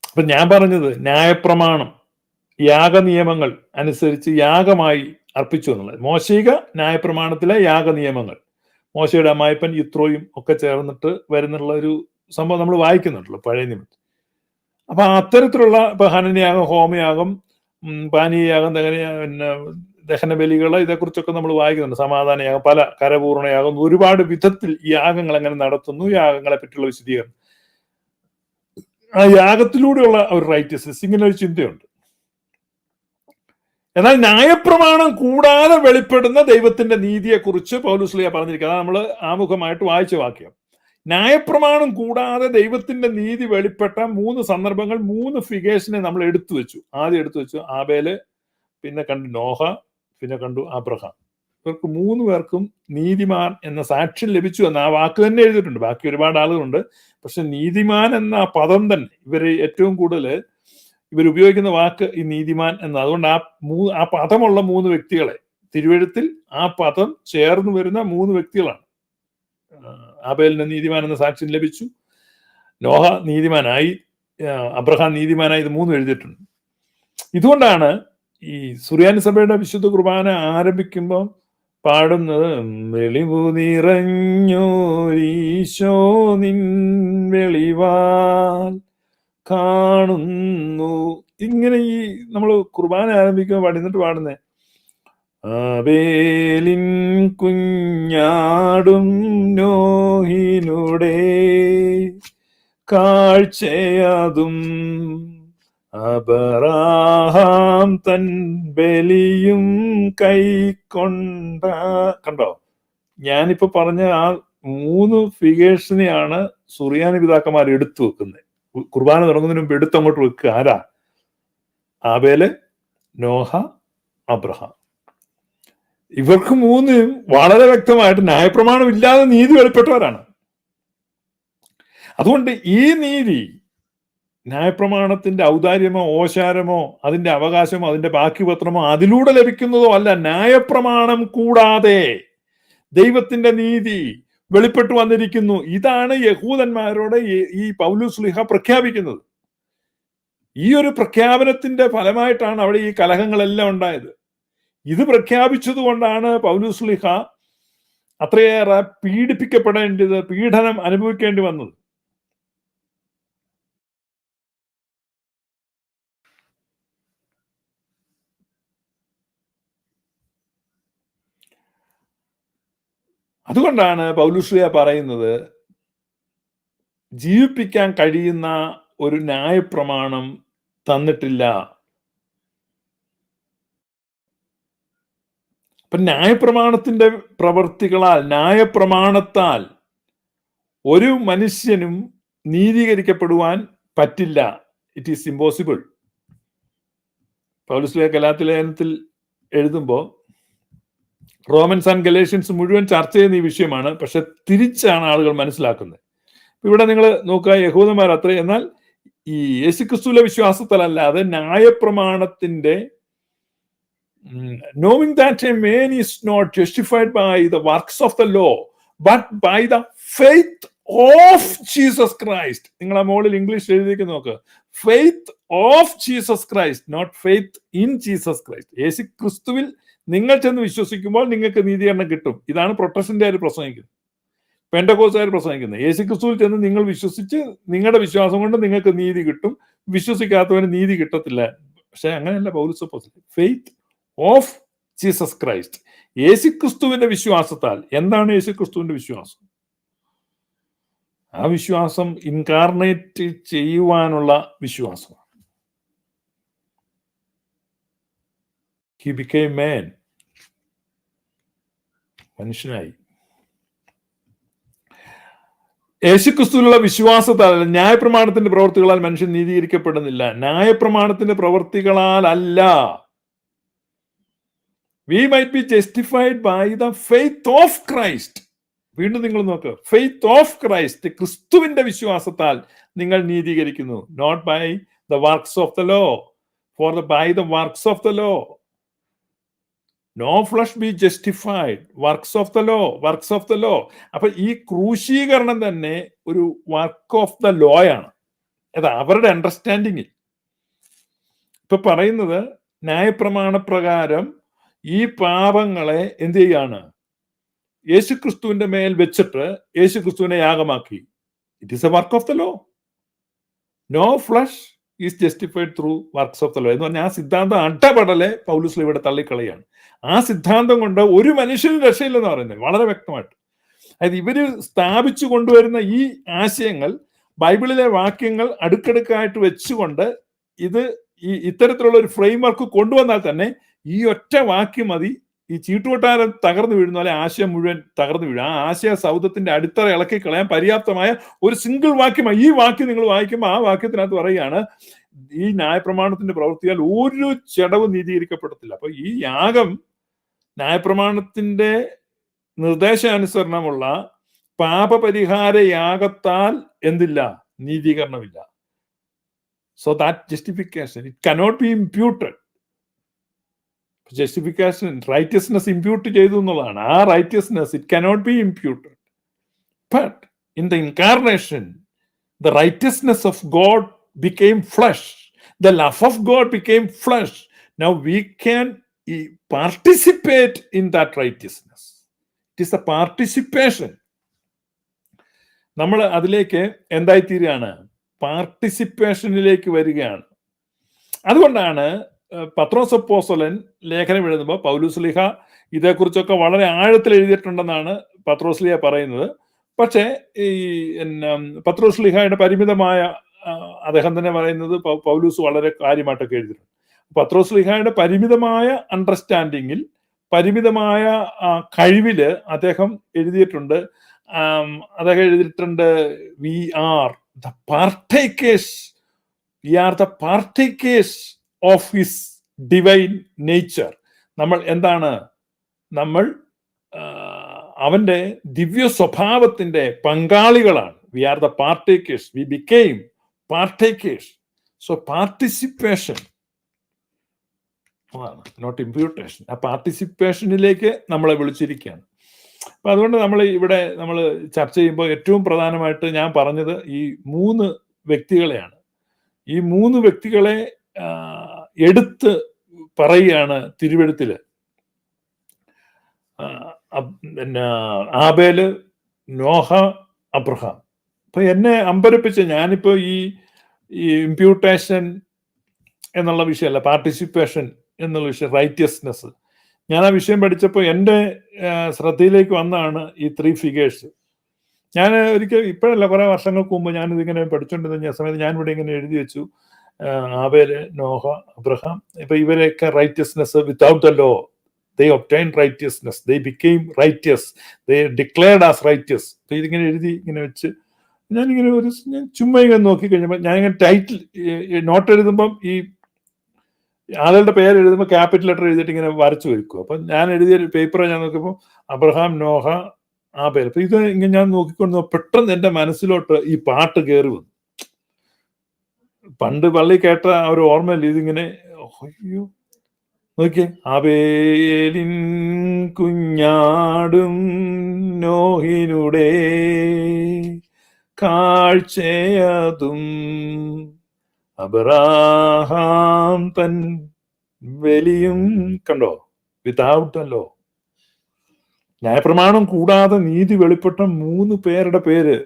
അപ്പൊ ഞാൻ പറഞ്ഞത് ന്യായപ്രമാണം, യാഗനിയമങ്ങൾ അനുസരിച്ച് യാഗമായി അർപ്പിച്ചു എന്നുള്ളത്. മോശിക ന്യായപ്രമാണത്തിലെ യാഗനിയമങ്ങൾ, മോശയുടെ അമ്മായിപ്പൻ യിത്രോയും ഒക്കെ ചേർന്നിട്ട് വരുന്നുള്ള ഒരു സംഭവം നമ്മൾ വായിക്കുന്നുണ്ടല്ലോ പഴയ നിയമത്തിൽ. അപ്പൊ അത്തരത്തിലുള്ള ഇപ്പൊ ഹനനയാഗം, ഹോമയാഗം, പാനീയയാഗം, പിന്നെ ദഹനബലികൾ, ഇതേക്കുറിച്ചൊക്കെ നമ്മൾ വായിക്കുന്നുണ്ട്. സമാധാനയാഗം, പല കരപൂർണയാഗം, ഒരുപാട് വിധത്തിൽ ഈ യാഗങ്ങൾ എങ്ങനെ നടത്തുന്നു, യാഗങ്ങളെ പറ്റിയുള്ള വിശദീകരണം, ആ യാഗത്തിലൂടെയുള്ള ഒരു റൈറ്റസ്നെസ്, ഇങ്ങനെ ഒരു ചിന്തയുണ്ട്. എന്നാൽ ന്യായപ്രമാണം കൂടാതെ വെളിപ്പെടുന്ന ദൈവത്തിന്റെ നീതിയെക്കുറിച്ച് പൗലോസ് പറഞ്ഞിരിക്കുക. അതാണ് നമ്മൾ ആമുഖമായിട്ട് വായിച്ച വാക്യം. ന്യായപ്രമാണം കൂടാതെ ദൈവത്തിന്റെ നീതി വെളിപ്പെട്ട 3 സന്ദർഭങ്ങൾ, 3 ഫിഗേഴ്സിനെ നമ്മൾ എടുത്തു വെച്ചു. ആദ്യം എടുത്തു വെച്ചു ആബേല്, പിന്നെ കണ്ടു നോഹ, പിന്നെ കണ്ടു അബ്രഹാം. ഇവർക്ക് 3 പേർക്കും നീതിമാൻ എന്ന സാക്ഷ്യം ലഭിച്ചു എന്ന് ആ വാക്ക് തന്നെ എഴുതിയിട്ടുണ്ട്. ബാക്കി ഒരുപാട് ആളുകളുണ്ട്, പക്ഷെ നീതിമാൻ എന്ന ആ പദം തന്നെ ഇവര് ഏറ്റവും കൂടുതൽ ഇവരുപയോഗിക്കുന്ന വാക്ക് ഈ നീതിമാൻ എന്ന. അതുകൊണ്ട് ആ പദമുള്ള 3 വ്യക്തികളെ തിരുവെഴുത്തിൽ ആ പദം ചേർന്ന് വരുന്ന 3 വ്യക്തികളാണ്. ആബേലിന് നീതിമാൻ എന്ന സാക്ഷ്യം ലഭിച്ചു, നോഹ നീതിമാനായി, അബ്രഹാം നീതിമാനായി, ഇത് 3 എഴുതിയിട്ടുണ്ട്. ഇതുകൊണ്ടാണ് ഈ സുറിയാനി സഭയുടെ വിശുദ്ധ കുർബാന ആരംഭിക്കുമ്പോൾ പാടുന്നത്, വെളിവു നിറഞ്ഞോരീശോ നിൻ വെളിവാൽ കാണുന്നു. ഇങ്ങനെ ഈ നമ്മൾ കുർബാന ആരംഭിക്കുമ്പോൾ പാടുന്നേ, ആബേലിൻ കുഞ്ഞാടും നോഹിനുടെ കാഴ്ചയതും അബ്രഹാം തൻ ബലിയും കൈക്കൊണ്ട. കണ്ടോ, ഞാനിപ്പോ പറഞ്ഞ ആ 3 ഫിഗേഴ്സിനെയാണ് സുറിയാനി പിതാക്കന്മാർ എടുത്തു വെക്കുന്നത്. കുർബാന തുടങ്ങുന്നതിന് മുമ്പ് എടുത്തങ്ങോട്ട് വെക്കുക. ആരാ? Abel, Noah, Abraham. ഇവർക്ക് 3 വളരെ വ്യക്തമായിട്ട് ന്യായപ്രമാണം ഇല്ലാതെ നീതി വെളിപ്പെട്ടവരാണ്. അതുകൊണ്ട് ഈ നീതി ന്യായപ്രമാണത്തിന്റെ ഔദാര്യമോ ഓശാരമോ അതിന്റെ അവകാശമോ അതിന്റെ ബാക്കി പത്രമോ അതിലൂടെ ലഭിക്കുന്നതോ അല്ല. ന്യായപ്രമാണം കൂടാതെ ദൈവത്തിന്റെ നീതി വെളിപ്പെട്ടു വന്നിരിക്കുന്നു. ഇതാണ് യഹൂദന്മാരോട് ഈ പൗലോസ് ശ്ലീഹ പ്രഖ്യാപിക്കുന്നത്. ഈ ഒരു പ്രഖ്യാപനത്തിന്റെ ഫലമായിട്ടാണ് അവിടെ ഈ കലഹങ്ങളെല്ലാം ഉണ്ടായത്. ഇത് പ്രഖ്യാപിച്ചത് കൊണ്ടാണ് പൗലോസ് ശ്ലീഹ അത്രയേറെ പീഡനം അനുഭവിക്കേണ്ടി വന്നത്. അതുകൊണ്ടാണ് പൗലോസ് ശ്ലീഹ പറയുന്നത്, ജീവിപ്പിക്കാൻ കഴിയുന്ന ഒരു ന്യായപ്രമാണം തന്നിട്ടില്ല. അപ്പൊ ന്യായപ്രമാണത്തിന്റെ പ്രവർത്തികളാൽ, ന്യായപ്രമാണത്താൽ ഒരു മനുഷ്യനും നീതീകരിക്കപ്പെടുവാൻ പറ്റില്ല. It is impossible. പൗലോസ് ശ്ലീഹ ഗലാത്യ ലേഖനത്തിൽ എഴുതുമ്പോൾ റോമൻസ് ആൻഡ് ഗലേഷ്യൻസ് മുഴുവൻ ചർച്ച ചെയ്യുന്ന ഈ വിഷയമാണ്. പക്ഷെ തിരിച്ചാണ് ആളുകൾ മനസ്സിലാക്കുന്നത്. ഇവിടെ നിങ്ങൾ നോക്കുക, യഹൂദന്മാർ അത്ര, എന്നാൽ ഈ യേശുക്രിസ്തുവിലെ വിശ്വാസത്തിലല്ലാതെ ന്യായപ്രമാണത്തിന്റെ knowing that a man is not justified by the works of the law but by the faith of Jesus Christ. നിങ്ങൾ ആ മോളിൽ ഇംഗ്ലീഷ് എഴുതിയേക്ക് നോക്ക്, faith of Jesus Christ, not faith in Jesus Christ. യേശു ക്രിസ്തുവിൽ നിങ്ങൾ ചെന്ന് വിശ്വസിക്കുമ്പോൾ നിങ്ങൾക്ക് നീതീകരണം കിട്ടും. ഇതാണ് പ്രൊട്ടസ്റ്റന്റുകാർ പ്രസംഗിക്കുന്നത്, പെന്തക്കോസ്തുകാർ പ്രസംഗിക്കുന്നത്. യേശു ക്രിസ്തുവിൽ ചെന്ന് നിങ്ങൾ വിശ്വസിച്ച് നിങ്ങളുടെ വിശ്വാസം കൊണ്ട് നിങ്ങൾക്ക് നീതി കിട്ടും, വിശ്വസിക്കാത്തവന് നീതി കിട്ടത്തില്ല. പക്ഷെ അങ്ങനെയല്ല പൗലോസ് അപ്പോസ്തലൻ. ഫെയ്ത്ത് ഓഫ് ജീസസ് ക്രൈസ്റ്റ്, യേശുക്രിസ്തുവിന്റെ വിശ്വാസത്താൽ. എന്താണ് യേശുക്രിസ്തുവിന്റെ വിശ്വാസം? ആ വിശ്വാസം ഇൻകാർണേറ്റ് ചെയ്യുവാനുള്ള വിശ്വാസമാണ്. He became man, മനുഷ്യനായി. യേശുക്രിസ്തുവിലുള്ള വിശ്വാസത്താൽ, ന്യായപ്രമാണത്തിന്റെ പ്രവൃത്തികളാൽ മനുഷ്യൻ നീതീകരിക്കപ്പെടുന്നില്ല. ന്യായപ്രമാണത്തിന്റെ പ്രവൃത്തികളാൽ അല്ല. We might be justified by the faith of Christ. വീണ്ടും നിങ്ങൾ നോക്കുക, ഫെയ്ത്ത് ഓഫ് ക്രൈസ്റ്റ്, ക്രിസ്തുവിന്റെ വിശ്വാസത്താൽ നിങ്ങൾ നീതീകരിക്കുന്നു. Not by the works of the law, for by the works of the law no flesh be justified, works of the law, works of the law. അപ്പൊ ഈ ക്രൂശീകരണം തന്നെ ഒരു വർക്ക് ഓഫ് ദ ലോ ആണ്. അത് അവരുടെ അണ്ടർസ്റ്റാൻഡിങ്ങിൽ. ഇപ്പൊ പറയുന്നത് ന്യായപ്രമാണ പ്രകാരം ഈ പാപങ്ങളെ എന്ത് ചെയ്യാണ്? യേശുക്രിസ്തുവിന്റെ മേൽ വെച്ചിട്ട് യേശുക്രിസ്തുവിനെ യാഗമാക്കി. It is a work of the law. No flesh is justified through works of the law എന്ന് പറഞ്ഞാൽ ആ സിദ്ധാന്തം അട്ടപടലെ പൗലോസ് ഇവിടെ തള്ളിക്കളയാണ്. ആ സിദ്ധാന്തം കൊണ്ട് ഒരു മനുഷ്യനും രക്ഷയില്ലെന്ന് പറയുന്നത് വളരെ വ്യക്തമായിട്ട്. അതായത് ഇവര് സ്ഥാപിച്ചു കൊണ്ടുവരുന്ന ഈ ആശയങ്ങൾ, ബൈബിളിലെ വാക്യങ്ങൾ അടുക്കടുക്കായിട്ട് വെച്ചുകൊണ്ട് ഇത് ഇത്തരത്തിലുള്ള ഒരു ഫ്രെയിം വർക്ക് കൊണ്ടുവന്നാൽ തന്നെ ഈ ഒറ്റ വാക്യം മതി ഈ ചീട്ടുകൊട്ടാരം തകർന്നു വീഴുന്ന പോലെ ആശയം മുഴുവൻ തകർന്നു വീഴും. ആ ആശയ സൗധത്തിന്റെ അടിത്തറ ഇളക്കി കളയാൻ പര്യാപ്തമായ ഒരു സിംഗിൾ വാക്യമാണ്. ഈ വാക്യം നിങ്ങൾ വായിക്കുമ്പോൾ ആ വാക്യത്തിനകത്ത് പറയുകയാണ്, ഈ ന്യായപ്രമാണത്തിന്റെ പ്രവൃത്തിയാൽ ഒരു ചെടവും നീതീകരിക്കപ്പെടത്തില്ല. അപ്പൊ ഈ യാഗം ന്യായപ്രമാണത്തിന്റെ നിർദ്ദേശാനുസരണമുള്ള പാപപരിഹാര യാഗത്താൽ എന്തില്ല? നീതീകരണമില്ല. So that justification it cannot be imputed. Justification righteousness impute ചെയ്തു എന്നുള്ളതാണ്. ആ righteousness it cannot be imputed. But in the incarnation the righteousness of God became flesh. The love of God became flesh. Now we can participate in that righteousness. It is a participation. നമ്മൾ അതിലേക്ക് എന്തായിത്തീരുകയാണ്? പാർട്ടിസിപ്പേഷനിലേക്ക് വരികയാണ്. അതുകൊണ്ടാണ് പത്രോസ് അപ്പോസ്തലൻ ലേഖനം എഴുതുമ്പോൾ പൗലോസ് ലീഹ ഇതേക്കുറിച്ചൊക്കെ വളരെ ആഴത്തിൽ എഴുതിയിട്ടുണ്ടെന്നാണ് പത്രോസ് ലീഹ പറയുന്നത്. പക്ഷേ ഈ പത്രോസ് ലീഹയുടെ പരിമിതമായ, അദ്ദേഹം തന്നെ പറയുന്നത് പൗലൂസ് വളരെ കാര്യമായിട്ടൊക്കെ എഴുതിയിട്ടുണ്ട്. പത്രോസ് ലീഹായുടെ പരിമിതമായ അണ്ടർസ്റ്റാൻഡിങ്ങിൽ, പരിമിതമായ കഴിവില് അദ്ദേഹം എഴുതിയിട്ടുണ്ട്. We are the partakers of his divine nature. നമ്മൾ എന്താണ്? നമ്മൾ അവന്റെ ദിവ്യ സ്വഭാവത്തിന്റെ പങ്കാളികളാണ്. We are the partakers. We became partakers. So participation, not imputation. ആ പാർട്ടിസിപ്പേഷനിലേക്ക് നമ്മളെ വിളിച്ചിരിക്കുകയാണ്. അപ്പൊ അതുകൊണ്ട് നമ്മൾ ഇവിടെ നമ്മൾ ചർച്ച ചെയ്യുമ്പോൾ ഏറ്റവും പ്രധാനമായിട്ട് ഞാൻ പറഞ്ഞത് ഈ 3 വ്യക്തികളെയാണ്. ഈ 3 വ്യക്തികളെ എടുത്ത് പറയുകയാണ് തിരുവെഴുത്തില്. പിന്നെ ആബേല്, നോഹ, അബ്രഹാം. അപ്പൊ എന്നെ അമ്പരപ്പിച്ച, ഞാനിപ്പോ ഈ ഇംപ്യൂട്ടേഷൻ എന്നുള്ള വിഷയമല്ല, പാർട്ടിസിപ്പേഷൻ എന്നുള്ള വിഷയം, റൈറ്റിയസ്നെസ്, ഞാൻ ആ വിഷയം പഠിച്ചപ്പോൾ എൻ്റെ ശ്രദ്ധയിലേക്ക് വന്നതാണ് ഈ 3 ഫിഗേഴ്സ്. ഞാൻ ഒരിക്കൽ, ഇപ്പോഴല്ല, കുറെ വർഷങ്ങൾക്ക് മുമ്പ് ഞാനിതിങ്ങനെ പഠിച്ചുകൊണ്ടിരുന്ന സമയത്ത് ഞാൻ ഇവിടെ ഇങ്ങനെ എഴുതി വെച്ചു, ആബേല്, നോഹ, അബ്രഹാം, ഇപ്പൊ ഇവരെയൊക്കെ righteousness without the law, they obtained righteousness, they became righteous, they declared as righteous. അപ്പൊ ഇതിങ്ങനെ എഴുതി ഇങ്ങനെ വെച്ച് ഞാനിങ്ങനെ ഞാൻ ചുമ്മാ ഇങ്ങനെ നോക്കി കഴിഞ്ഞപ്പോൾ ഞാനിങ്ങനെ ടൈറ്റിൽ നോട്ട് എഴുതുമ്പം ഈ ആളുകളുടെ പേര് എഴുതുമ്പോൾ ക്യാപിറ്റൽ ലെറ്റർ എഴുതിയിട്ട് ഇങ്ങനെ വരച്ചു വെക്കും. അപ്പൊ ഞാൻ എഴുതിയ പേപ്പർ ഞാൻ നോക്കിയപ്പോൾ അബ്രഹാം, നോഹ, ആബേൽ. അപ്പൊ ഇത് ഇങ്ങനെ ഞാൻ നോക്കിക്കൊണ്ട് പെട്ടെന്ന് എന്റെ മനസ്സിലോട്ട് ഈ പാട്ട് കയറി വന്നു. പണ്ട് പള്ളി കേട്ട ആ ഒരു ഓർമ്മയില്ല, ഇതിങ്ങനെ അയ്യോ നോക്കിയേ, ആബേലിൻ കുഞ്ഞാടും നോഹിനുടെ കാഴ്ചയതും അബ്രഹാം തൻ ബലിയും. കണ്ടോ? Without law. ന്യായപ്രമാണം കൂടാതെ നീതി വെളിപ്പെട്ട 3 പേരുടെ പേര്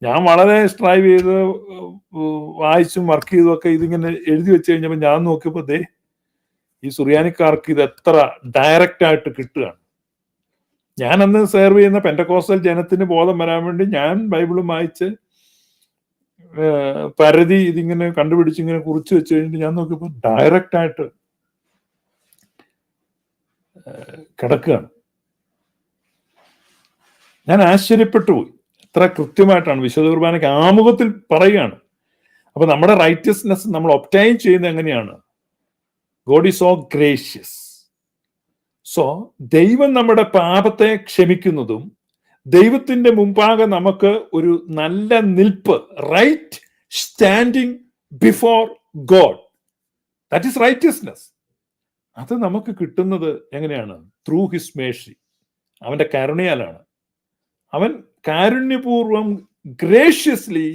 ഞാൻ വളരെ സ്ട്രൈവ് ചെയ്ത് വായിച്ചും വർക്ക് ചെയ്തും ഒക്കെ ഇതിങ്ങനെ എഴുതി വെച്ച് കഴിഞ്ഞപ്പോൾ ഞാൻ നോക്കിയപ്പോൾ ദേ ഈ സുറിയാനിക്കാർക്ക് ഇത് എത്ര ഡയറക്റ്റ് ആയിട്ട് കിട്ടുകയാണ്. ഞാൻ അന്ന് സെർവ് ചെയ്യുന്ന പെന്റക്കോസ്റ്റൽ ജനത്തിന് ബോധം വരാൻ വേണ്ടി ഞാൻ ബൈബിളും വായിച്ച് പരതി ഇതിങ്ങനെ കണ്ടുപിടിച്ച് ഇങ്ങനെ കുറിച്ച് വെച്ച് കഴിഞ്ഞിട്ട് ഞാൻ നോക്കിയപ്പോൾ ഡയറക്റ്റ് ആയിട്ട് കിടക്കുകയാണ്. ഞാൻ ആശ്ചര്യപ്പെട്ടു പോയി. എത്ര കൃത്യമായിട്ടാണ് വിശുദ്ധ കുർബാനയ്ക്ക് ആമുഖത്തിൽ പറയുകയാണ്. അപ്പൊ നമ്മുടെ റൈറ്റസ്നെസ് നമ്മൾ ഒബ്റ്റൈൻ ചെയ്യുന്നത് എങ്ങനെയാണ്? God is so gracious. So ദൈവം നമ്മുടെ പാപത്തെ ക്ഷമിക്കുന്നതും ദൈവത്തിന്റെ മുമ്പാകെ നമുക്ക് ഒരു നല്ല നിൽപ്പ്, right standing before God, that is righteousness. അത് നമുക്ക് കിട്ടുന്നത് എങ്ങനെയാണ്? ത്രൂ ഹിസ് മേഴ്സി, അവന്റെ കരുണയാലാണ്. അവൻ കാരുണ്യപൂർവം ഗ്രേഷ്യസ്ലി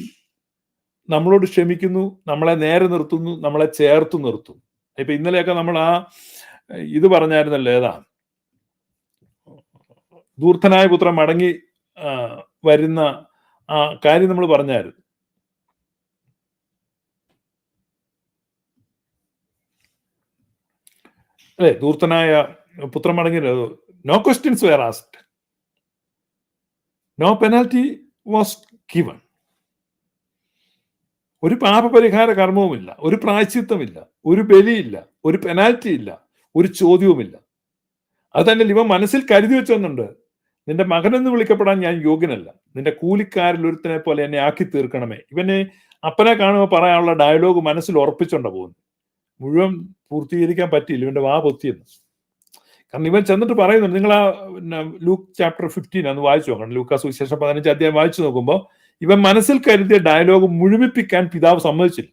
നമ്മളോട് ക്ഷമിക്കുന്നു, നമ്മളെ നേരെ നിർത്തുന്നു, നമ്മളെ ചേർത്ത് നിർത്തും. ഇപ്പൊ ഇന്നലെയൊക്കെ നമ്മൾ ഇത് പറഞ്ഞായിരുന്നല്ലോ, ഏതാ ധൂർത്തനായ പുത്രൻ മടങ്ങി വരുന്ന ആ കാര്യം നമ്മൾ പറഞ്ഞായിരുന്നു. അല്ലെ, ധൂർത്തനായ പുത്രൻ മടങ്ങി, no questions were asked, no penalty was given. ഒരു പാപപരിഹാര കർമ്മവുമില്ല, ഒരു പ്രായശ്ചിത്തമില്ല, ഒരു ബലിയില്ല, ഒരു പെനാൽറ്റി ഇല്ല, ഒരു ചോദ്യവുമില്ല. അത് തന്നെ ഇവൻ മനസ്സിൽ കരുതി വെച്ചൊന്നുണ്ട്, നിന്റെ മകനെന്ന് വിളിക്കപ്പെടാൻ ഞാൻ യോഗ്യനല്ല, നിന്റെ കൂലിക്കാരിൽ ഒരുത്തനെ പോലെ എന്നെ ആക്കി തീർക്കണമേ. ഇവനെ അപ്പനെ കാണുമ്പോൾ പറയാനുള്ള ഡയലോഗ് മനസ്സിൽ ഉറപ്പിച്ചോണ്ടാ പോകുന്നു. മുഴുവൻ പൂർത്തീകരിക്കാൻ പറ്റിയില്ല, ഇവന്റെ വാ പൊത്തിയെന്ന്. കാരണം ഇവൻ ചെന്നിട്ട് പറയുന്നുണ്ട്, നിങ്ങൾ ലൂക്ക് ചാപ്റ്റർ 15 അന്ന് വായിച്ചു നോക്കണം. ലൂക്കാ സുവിശേഷം 15 അധ്യായം വായിച്ചു നോക്കുമ്പോൾ ഇവൻ മനസ്സിൽ കരുതിയ ഡയലോഗ് മുഴുമിപ്പിക്കാൻ പിതാവ് സമ്മതിച്ചില്ല.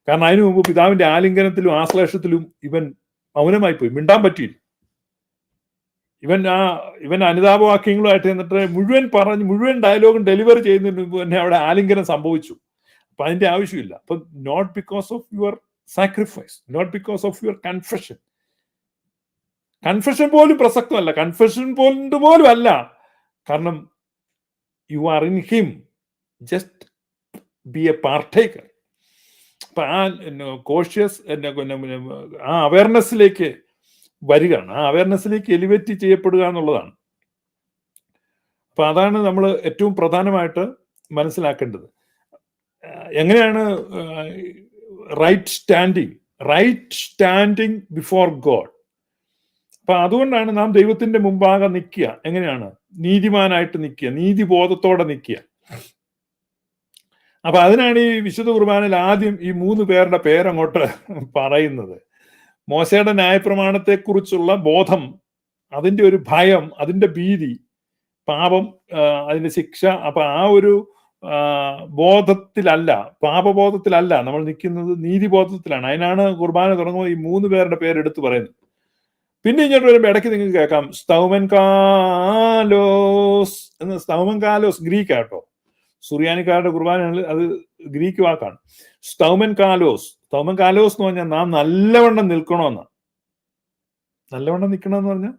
കാരണം അതിനു മുമ്പ് പിതാവിന്റെ ആലിംഗനത്തിലും ആശ്ലേഷത്തിലും ഇവൻ മൗനമായി പോയി, മിണ്ടാൻ പറ്റിയില്ല. ഇവൻ അനുതാപവാക്യങ്ങളുമായിട്ട് എന്നിട്ട് മുഴുവൻ ഡയലോഗും ഡെലിവറി ചെയ്യുന്നതിന് മുമ്പ് തന്നെ അവിടെ ആലിംഗനം സംഭവിച്ചു. അപ്പൊ അതിന്റെ ആവശ്യമില്ല. അപ്പൊ not because of your sacrifice, not because of your confession. Confession പോലും പ്രസക്തമല്ല, കൺഫെഷൻ പോലും അല്ല. കാരണം you are in him, just be a partaker. അപ്പൊ കോഷ്യസ് ആ അവയർനെസ്സിലേക്ക് വരികയാണ്, ആ അവയർനെസ്സിലേക്ക് എലിവേറ്റ് ചെയ്യപ്പെടുക എന്നുള്ളതാണ്. അപ്പൊ അതാണ് നമ്മൾ ഏറ്റവും പ്രധാനമായിട്ട് മനസ്സിലാക്കേണ്ടത്. എങ്ങനെയാണ് റൈറ്റ് സ്റ്റാൻഡിങ് ബിഫോർ ഗോഡ്. അപ്പൊ അതുകൊണ്ടാണ് നാം ദൈവത്തിന്റെ മുമ്പാകെ നിൽക്കുക. എങ്ങനെയാണ്? നീതിമാനായിട്ട് നിൽക്കുക, നീതിബോധത്തോടെ നിൽക്കുക. അപ്പൊ അതിനാണ് ഈ വിശുദ്ധ കുർബാനയിൽ ആദ്യം ഈ 3 പേരുടെ പേരങ്ങോട്ട് പറയുന്നത്. മോശയുടെ ന്യായപ്രമാണത്തെ കുറിച്ചുള്ള ബോധം, അതിന്റെ ഒരു ഭയം, അതിന്റെ ഭീതി, പാപം, അതിന്റെ ശിക്ഷ. അപ്പൊ ആ ഒരു ബോധത്തിലല്ല, പാപബോധത്തിലല്ല നമ്മൾ നിൽക്കുന്നത്, നീതിബോധത്തിലാണ്. അതിനാണ് കുർബാന തുടങ്ങുമ്പോൾ ഈ 3 പേരുടെ പേരെടുത്ത് പറയുന്നത്. പിന്നെ ഇങ്ങോട്ട് വരുമ്പോ ഇടയ്ക്ക് നിങ്ങൾക്ക് കേൾക്കാം സ്തൗമൻ കാലോസ് എന്ന്. സ്തൗമൻ കാലോസ് ഗ്രീക്ക് ആട്ടോ, സുറിയാനിക്കാരുടെ കുർബാനകളിൽ അത് ഗ്രീക്ക് വാക്കാണ്. സ്തൗമൻ കാലോസ് എന്ന് പറഞ്ഞാൽ നാം നല്ലവണ്ണം നിൽക്കണമെന്നാണ്. നല്ലവണ്ണം നിൽക്കണമെന്ന് പറഞ്ഞാൽ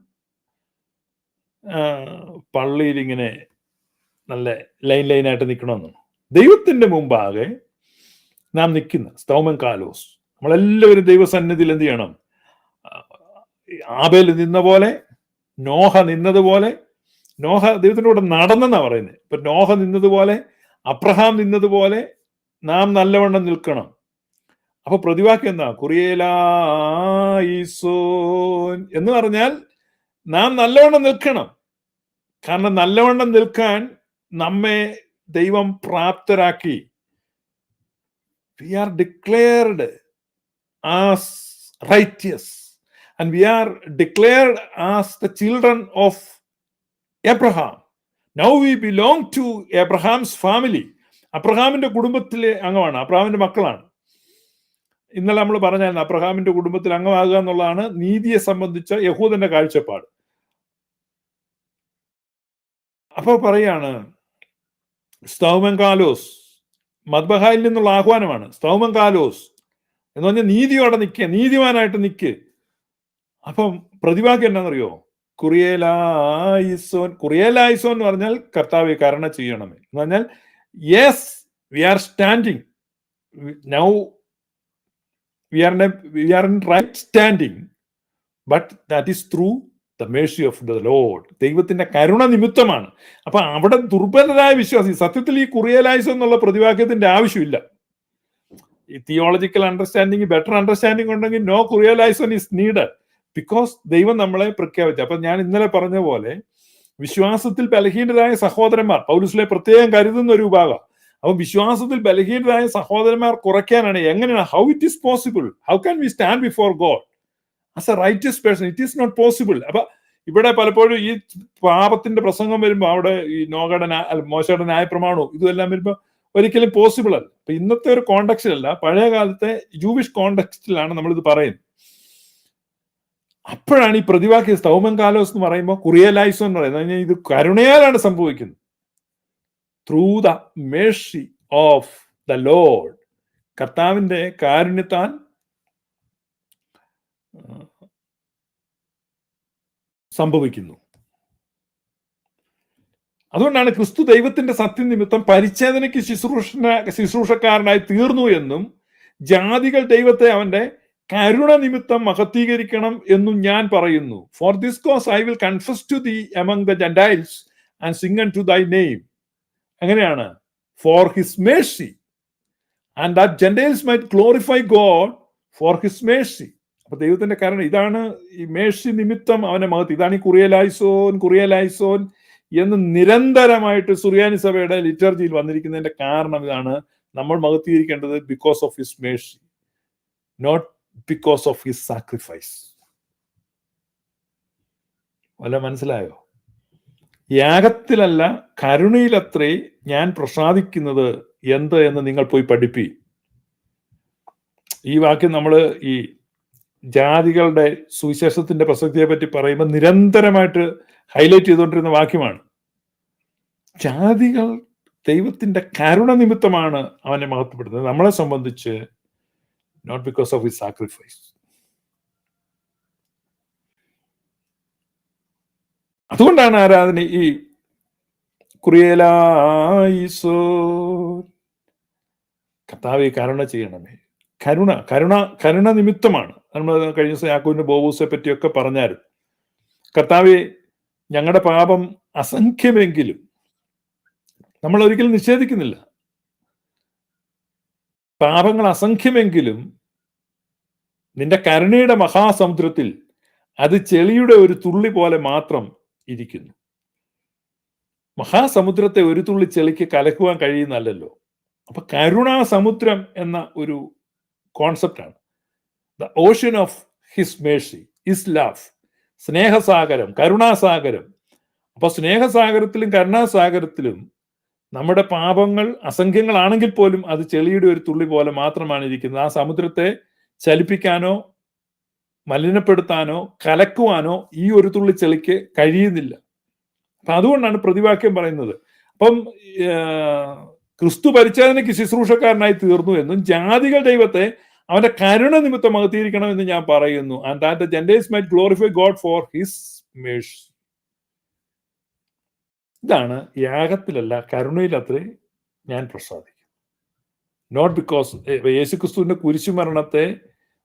പള്ളിയിൽ ഇങ്ങനെ നല്ല ലൈനായിട്ട് നിൽക്കണമെന്നാണ്. ദൈവത്തിന്റെ മുമ്പാകെ നാം നിൽക്കുന്ന സ്തൗമൻ കാലോസ്. നമ്മളെല്ലാവരും ദൈവസന്നിധിയിൽ എന്ത് ചെയ്യണം? ആബേൽ നിന്ന പോലെ, നോഹ നിന്നതുപോലെ, നോഹ ദൈവത്തിന്റെ കൂടെ നടന്നെന്നാ പറയുന്നത്. ഇപ്പൊ നോഹ നിന്നതുപോലെ, അബ്രഹാം നിന്നതുപോലെ നാം നല്ലവണ്ണം നിൽക്കണം. അപ്പൊ പ്രതിവാക്യം എന്താ? കുറിയേലായിസോൻ എന്ന് പറഞ്ഞാൽ നാം നല്ലവണ്ണം നിൽക്കണം. കാരണം നല്ലവണ്ണം നിൽക്കാൻ നമ്മെ ദൈവം പ്രാപ്തരാക്കി. We are declared as righteous and we are declared as the children of Abraham. Now we belong to Abraham's family. അബ്രഹാമിന്റെ കുടുംബത്തിലെ അംഗമാണ്, അബ്രഹാമിന്റെ മക്കളാണ്. ഇന്നലെ നമ്മൾ പറഞ്ഞായിരുന്നു അബ്രഹാമിന്റെ കുടുംബത്തിൽ അംഗമാകുക എന്നുള്ളതാണ് നീതിയെ സംബന്ധിച്ച യഹൂദന്റെ കാഴ്ചപ്പാട്. അപ്പൊ പറയാണ് സ്തൗമൻ കാലോസ്, മദ്ബഹായിൽ നിന്നുള്ള ആഹ്വാനമാണ്. സ്തൗമൻ കാലോസ് എന്ന് പറഞ്ഞാൽ നീതിയോടെ നിൽക്കുക, നീതിമാനായിട്ട് നിൽക്കുക. അപ്പം പ്രതിവാക്യം എന്താണെന്നറിയോ? കുറിയേലായിസോൻ എന്ന് പറഞ്ഞാൽ കർത്താവെ കരുണ ചെയ്യണമേ എന്ന് പറഞ്ഞാൽ yes we are standing now, we are in right standing, but that is through the mercy of the Lord. ദൈവത്തിന്റെ കരുണ നിമിത്തമാണ്. അപ്പൊ അവിടെ ദുർബലരായ വിശ്വാസി, സത്യത്തിൽ ഈ കുറിയേലായിസോൻ എന്നുള്ള പ്രതിവാക്യത്തിന്റെ ആവശ്യമില്ല. ഈ തിയോളജിക്കൽ അണ്ടർസ്റ്റാൻഡിങ്, ബെറ്റർ അണ്ടർസ്റ്റാൻഡിങ് ഉണ്ടെങ്കിൽ നോ കുറിയേലായിസോൻ ഈസ് നീഡഡ്. ബിക്കോസ് ദൈവം നമ്മളെ പ്രഖ്യാപിച്ചു. അപ്പൊ ഞാൻ ഇന്നലെ പറഞ്ഞ പോലെ വിശ്വാസത്തിൽ ബലഹീനരായ സഹോദരന്മാർ, പൗലുസിലെ പ്രത്യേകം കരുതുന്ന ഒരു വിഭാഗം. അപ്പൊ വിശ്വാസത്തിൽ ബലഹീനരായ സഹോദരന്മാർ കുറയ്ക്കാനാണ്. എങ്ങനെയാണ്? How it is possible? How can we stand before God as a righteous person? It is not possible. അപ്പൊ ഇവിടെ പലപ്പോഴും ഈ പാപത്തിന്റെ പ്രസംഗം വരുമ്പോൾ അവിടെ ഈ മോശയുടെ ന്യായപ്രമാണവും ഇതുമെല്ലാം വരുമ്പോൾ ഒരിക്കലും പോസിബിൾ അല്ല. അപ്പൊ ഇന്നത്തെ ഒരു കോണ്ടെക്സ്റ്റിലല്ല, പഴയ കാലത്തെ ജൂവിഷ് കോണ്ടെക്സ്റ്റിലാണ് നമ്മളിത് പറയുന്നത്. അപ്പോഴാണ് ഈ പ്രതിവാക്യ സ്തൗമൻ കാലോസ് എന്ന് പറയുമ്പോൾ കുറിയലൈസോ എന്ന് പറയുന്നത് ഇത് കരുണയാലാണ് സംഭവിക്കുന്നത്. Through the mercy of the Lord, കർത്താവിന്റെ കാരുണ്യത്താൽ സംഭവിക്കുന്നു. അതുകൊണ്ടാണ് ക്രിസ്തു ദൈവത്തിന്റെ സത്യനിമിത്തം പരിച്ഛേദനയ്ക്ക് ശുശ്രൂഷക്കാരനായി തീർന്നു എന്നും ജാതികൾ ദൈവത്തെ അവന്റെ കരുണ നിമിത്തം മഹത്വീകരിക്കണം എന്നും ഞാൻ പറയുന്നു. For this cause I will confess to thee among the gentiles and sing unto thy name. എങ്ങനെയാണ്? For his mercy and that gentiles might glorify God for his mercy. അപ്പൊ ദൈവത്തിന്റെ കാരണം ഇതാണ്. ഈ മേഴ്സി നിമിത്തം അവന്റെ മഹത്വം ഇതാണ്. ഈ കുറിയലൈസോൻ എന്ന് നിരന്തരമായിട്ട് സുറിയാനി സഭയുടെ ലിറ്റർജിയിൽ വന്നിരിക്കുന്നതിന്റെ കാരണം ഇതാണ്. നമ്മൾ മഹത്വീകരിക്കേണ്ടത് because of his mercy, not because of his sacrifice. വല്ല മനസ്സിലായോ? യാഗത്തിലല്ല കരുണയിലത്രേ ഞാൻ പ്രസാദിക്കുന്നത് എന്ത് എന്ന് നിങ്ങൾ പോയി പഠിപ്പി. ഈ വാക്യം നമ്മൾ ഈ ജാതികളുടെ സുവിശേഷത്തിന്റെ പ്രസക്തിയെ പറ്റി പറയുമ്പോൾ നിരന്തരമായിട്ട് ഹൈലൈറ്റ് ചെയ്തുകൊണ്ടിരുന്ന വാക്യമാണ്. ജാതികൾ ദൈവത്തിന്റെ കരുണ നിമിത്തമാണ് അവനെ മഹത്വപ്പെടുന്നത്. നമ്മളെ സംബന്ധിച്ച് not because of his sacrifice. അതുകൊണ്ടാണ് ആരാധന ഈ കുറിയലായിസോ, കർത്താവേ കരുണ ചെയ്യണമേ. കരുണ നിമിത്തമാണ്. നമ്മൾ കഴിഞ്ഞ ദിവസം യാക്കോബിന്റെ ബോവൂസെ പറ്റിയൊക്കെ പറഞ്ഞായിരുന്നു. കർത്താവേ ഞങ്ങളുടെ പാപം അസംഖ്യമെങ്കിലും, നമ്മൾ ഒരിക്കലും നിഷേധിക്കുന്നില്ല, പാപങ്ങൾ അസംഖ്യമെങ്കിലും നിന്റെ കരുണയുടെ മഹാസമുദ്രത്തിൽ അത് ചെളിയുടെ ഒരു തുള്ളി പോലെ മാത്രം ഇരിക്കുന്നു. മഹാസമുദ്രത്തെ ഒരു തുള്ളി ചെളിക്ക് കലക്കുവാൻ കഴിയുന്നല്ലോ. അപ്പൊ കരുണാസമുദ്രം എന്ന ഒരു കോൺസെപ്റ്റാണ്. The ocean of his mercy, his love, സ്നേഹസാഗരം, കരുണാസാഗരം. അപ്പൊ സ്നേഹസാഗരത്തിലും കരുണാസാഗരത്തിലും നമ്മുടെ പാപങ്ങൾ അസംഖ്യങ്ങളാണെങ്കിൽ പോലും അത് ചെളിയുടെ ഒരു തുള്ളി പോലെ മാത്രമാണ് ഇരിക്കുന്നത്. ആ സമുദ്രത്തെ ചലിപ്പിക്കാനോ മലിനപ്പെടുത്താനോ കലക്കുവാനോ ഈ ഒരു തുള്ളി ചെളിക്ക് കഴിയുന്നില്ല. അപ്പൊ അതുകൊണ്ടാണ് പ്രതിവാക്യം പറയുന്നത്. അപ്പം ക്രിസ്തു പരിച്ഛേദനയ്ക്ക് ശുശ്രൂഷക്കാരനായി തീർന്നു എന്നും ജാതികൾ ദൈവത്തെ അവന്റെ കരുണ നിമിത്തം മഹത്വീകരിക്കണമെന്ന് ഞാൻ പറയുന്നു. And that the Gentiles might glorify God for his Mercy. ഇതാണ് യാഗത്തിലല്ല കരുണയിലത്രേ ഞാൻ പ്രസാദിക്കും. നോട്ട് ബിക്കോസ് യേശുക്രിസ്തുവിന്റെ കുരിശുമരണത്തെ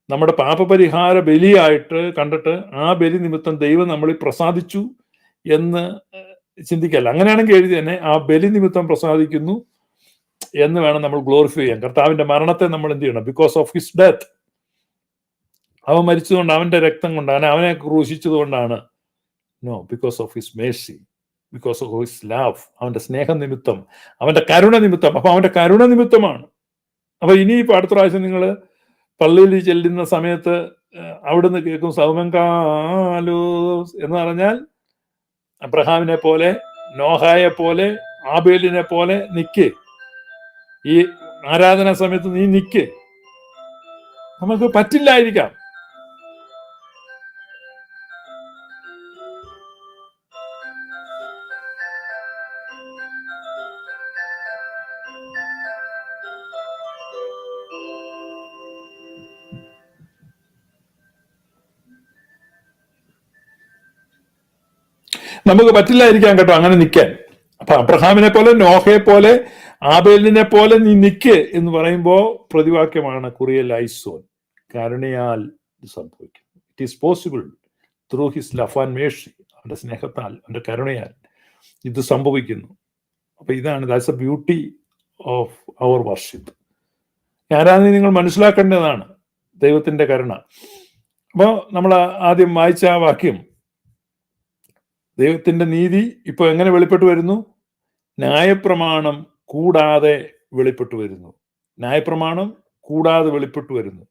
നമ്മുടെ പാപപരിഹാര ബലിയായിട്ട് കണ്ടിട്ട് ആ ബലി നിമിത്തം ദൈവം നമ്മളിൽ പ്രസാദിച്ചു എന്ന് ചിന്തിക്കല്ല. അങ്ങനെയാണെങ്കിൽ എഴുതി തന്നെ ആ ബലി നിമിത്തം പ്രസാദിക്കുന്നു എന്ന് വേണം നമ്മൾ ഗ്ലോറിഫൈ ചെയ്യാൻ. കർത്താവിന്റെ മരണത്തെ നമ്മൾ എന്ത് ചെയ്യണം? Because of his death. അവൻ മരിച്ചതുകൊണ്ട്, അവന്റെ രക്തം കൊണ്ടാണ്, അവനെ ക്രൂശിച്ചത് കൊണ്ടാണ്. No, because of his mercy, because of his love, അവന്റെ സ്നേഹം നിമിത്തം, അവന്റെ കരുണ നിമിത്തം. അപ്പൊ അവന്റെ കരുണ നിമിത്തമാണ്. അപ്പൊ ഇനിയിപ്പോ അടുത്ത പ്രാവശ്യം നിങ്ങൾ പള്ളിയിൽ ചെല്ലുന്ന സമയത്ത് അവിടുന്ന് കേൾക്കും സൗമങ്കാലോസ് എന്ന് പറഞ്ഞാൽ അബ്രഹാമിനെ പോലെ, നോഹായെ പോലെ, ആബേലിനെ പോലെ നിക്ക്. ഈ ആരാധനാ സമയത്ത് നീ നിക്ക്. നമുക്ക് പറ്റില്ലായിരിക്കാം. നമുക്ക് പറ്റില്ലായിരിക്കാം കേട്ടോ അങ്ങനെ നിൽക്കാൻ. അപ്പൊ അബ്രഹാമിനെ പോലെ, നോഹയെ പോലെ, ആബേലിനെ പോലെ നീ നിക്ക് എന്ന് പറയുമ്പോ പ്രതിവാക്യമാണ് കുറിയലൈസോൻ, കരുണയാൽ ഇത് സംഭവിക്കും. It is possible through his love and mercy. അവന്റെ സ്നേഹത്താൽ, അവന്റെ കരുണയാൽ ഇത് സംഭവിക്കുന്നു. അപ്പൊ ഇതാണ് that's a beauty of our worship. ആരാധന നിങ്ങൾ മനസ്സിലാക്കേണ്ടതാണ് ദൈവത്തിന്റെ കരുണ. അപ്പോ നമ്മൾ ആദ്യം വായിച്ച ആ വാക്യം ദൈവത്തിന്റെ നീതി ഇപ്പൊ എങ്ങനെ വെളിപ്പെട്ടു വരുന്നു? ന്യായപ്രമാണം കൂടാതെ വെളിപ്പെട്ടു വരുന്നു. ന്യായപ്രമാണം കൂടാതെ വെളിപ്പെട്ടു വരുന്നു.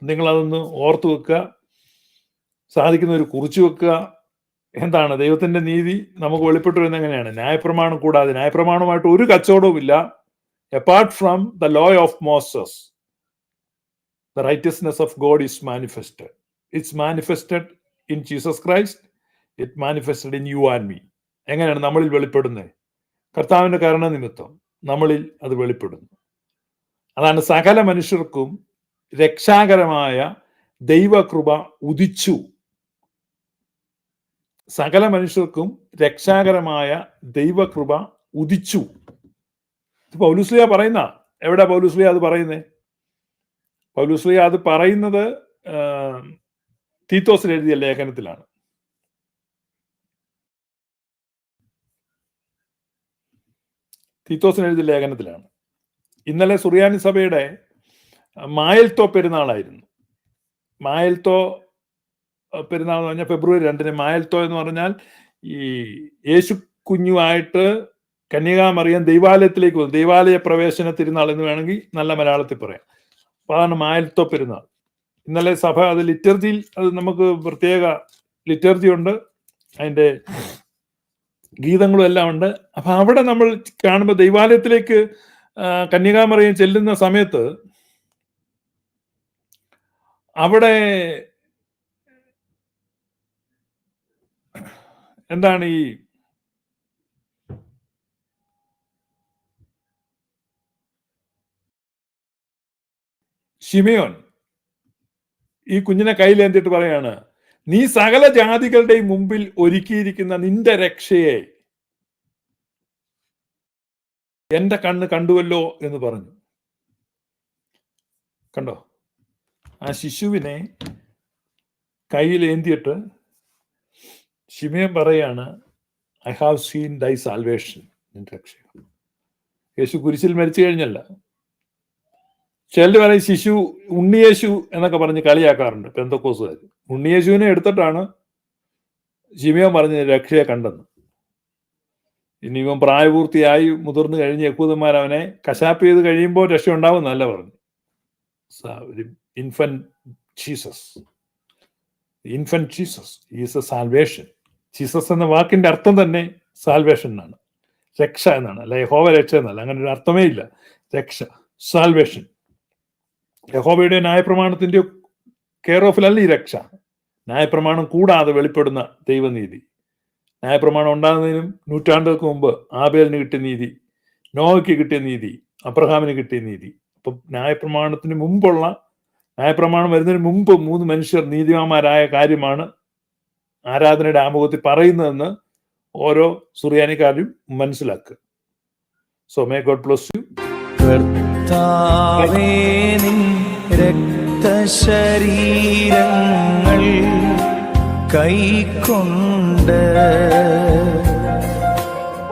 നിങ്ങളതൊന്ന് ഓർത്തു വെക്കുക, സാധിക്കുന്നവർ കുറിച്ചു വെക്കുക. എന്താണ് ദൈവത്തിന്റെ നീതി നമുക്ക് വെളിപ്പെട്ടു വരുന്നത്? എങ്ങനെയാണ്? ന്യായപ്രമാണം കൂടാതെ. ന്യായപ്രമാണമായിട്ട് ഒരു കച്ചവടവും ഇല്ല. apart from the law of Moses, the righteousness of God is manifested. It's manifested in Jesus Christ. It manifested in you and me. എങ്ങനെയാണ് നമ്മളിൽ വെളിപ്പെടുന്നത്? കർത്താവിന്റെ കരുണ നിമിത്തം നമ്മളിൽ അത് വെളിപ്പെടുന്നു. അതാണ് സകല മനുഷ്യർക്കും രക്ഷാകരമായ ദൈവകൃപ ഉദിച്ചു. സകല മനുഷ്യർക്കും രക്ഷാകരമായ ദൈവകൃപ ഉദിച്ചു. പൗലുസ്ലിയ പറയുന്ന, എവിടെ പൗലുസ്ലിയ അത് പറയുന്നേ? പൗലുസ്ലിയ അത് പറയുന്നത് തീത്തോസിന് എഴുതിയ ലേഖനത്തിലാണ്. തീത്തോസിന് എഴുതിയ ലേഖനത്തിലാണ്. ഇന്നലെ സുറിയാനി സഭയുടെ മായൽത്തോ പെരുന്നാളായിരുന്നു. മായൽത്തോ പെരുന്നാൾ എന്ന് പറഞ്ഞാൽ ഫെബ്രുവരി 2 മായൽത്തോ എന്ന് പറഞ്ഞാൽ ഈ യേശു കുഞ്ഞുമായിട്ട് കന്യകാമറിയം ദൈവാലയത്തിലേക്ക് വന്നു. ദൈവാലയ പ്രവേശന തിരുനാൾ എന്ന് വേണമെങ്കിൽ നല്ല മലയാളത്തിൽ പറയാം. അപ്പൊ അതാണ് മായൽത്തോ പെരുന്നാൾ. ഇന്നലെ സഭ അത് ലിറ്റർജിയിൽ, അത് നമുക്ക് പ്രത്യേക ലിറ്റർജി ഉണ്ട്, അതിൻ്റെ ഗീതങ്ങളും എല്ലാം ഉണ്ട്. അപ്പൊ അവിടെ നമ്മൾ കാണുമ്പോൾ ദൈവാലയത്തിലേക്ക് കന്യകാമറിയം ചെല്ലുന്ന സമയത്ത് അവിടെ എന്താണ് ഈ ശിമയോൻ ഈ കുഞ്ഞിനെ കയ്യിലേന്തിട്ട് പറയാണ്, നീ സകല ജാതികളുടെയും മുമ്പിൽ ഒരുക്കിയിരിക്കുന്ന നിന്റെ രക്ഷയെ എന്റെ കണ്ണ് കണ്ടുവല്ലോ എന്ന് പറഞ്ഞു. കണ്ടോ? ആ ശിശുവിനെ കയ്യിലേന്തിയിട്ട് ശിമയോൻ പറയാണ്, ഐ ഹാവ് സീൻ ദൈ സാൽവേഷൻ, നിന്റെ രക്ഷ. യേശു കുരിശിൽ മരിച്ചു കഴിഞ്ഞല്ല. ചിലർ പറയും ശിശു ഉണ്ണിയേശു എന്നൊക്കെ പറഞ്ഞ് കളിയാക്കാറുണ്ട് പെന്തക്കോസുകാർ. ഉണ്ണിയേശുവിനെ എടുത്തിട്ടാണ് ശിമയോൻ പറഞ്ഞ് രക്ഷയെ കണ്ടെന്ന്. ഇനി ഇവൻ പ്രായപൂർത്തിയായി മുതിർന്നു കഴിഞ്ഞ് യഹൂദന്മാർ അവനെ കശാപ്പ് ചെയ്ത് കഴിയുമ്പോൾ രക്ഷ ഉണ്ടാവും എന്നല്ല പറഞ്ഞു. Infant Jesus, infant Jesus is A salvation. Jesus എന്ന വാക്കിന്റെ അർത്ഥം തന്നെ സാൽവേഷൻ എന്നാണ്, രക്ഷ എന്നാണ്. അല്ല യഹോവ രക്ഷ എന്നല്ല, അങ്ങനെ ഒരു അർത്ഥമേ ഇല്ല. രക്ഷ, സാൽവേഷൻ. യഹോവയുടെ ന്യായപ്രമാണത്തിന്റെ കെയർ ഓഫിലല്ല ഈ രക്ഷ. ന്യായപ്രമാണം കൂടാതെ വെളിപ്പെടുന്ന ദൈവനീതി. ന്യായപ്രമാണം ഉണ്ടാകുന്നതിനും നൂറ്റാണ്ടുകൾക്ക് മുമ്പ് ആബേലിന് കിട്ടിയ നീതി, നോഹയ്ക്ക് കിട്ടിയ നീതി, അബ്രഹാമിന് കിട്ടിയ നീതി. അപ്പൊ ന്യായപ്രമാണത്തിന് മുമ്പുള്ള, ന്യായപ്രമാണം വരുന്നതിന് മുമ്പ് 3 മനുഷ്യർ നീതിമാന്മാരായ കാര്യമാണ് ആരാധനയുടെ ആമുഖത്തിൽ പറയുന്നതെന്ന് ഓരോ സുറിയാനിക്കാരും മനസ്സിലാക്കുക. So may God bless you. കർത്താവേ, നിൻ രക്തശരീരങ്ങൾ കൈക്കൊണ്ട്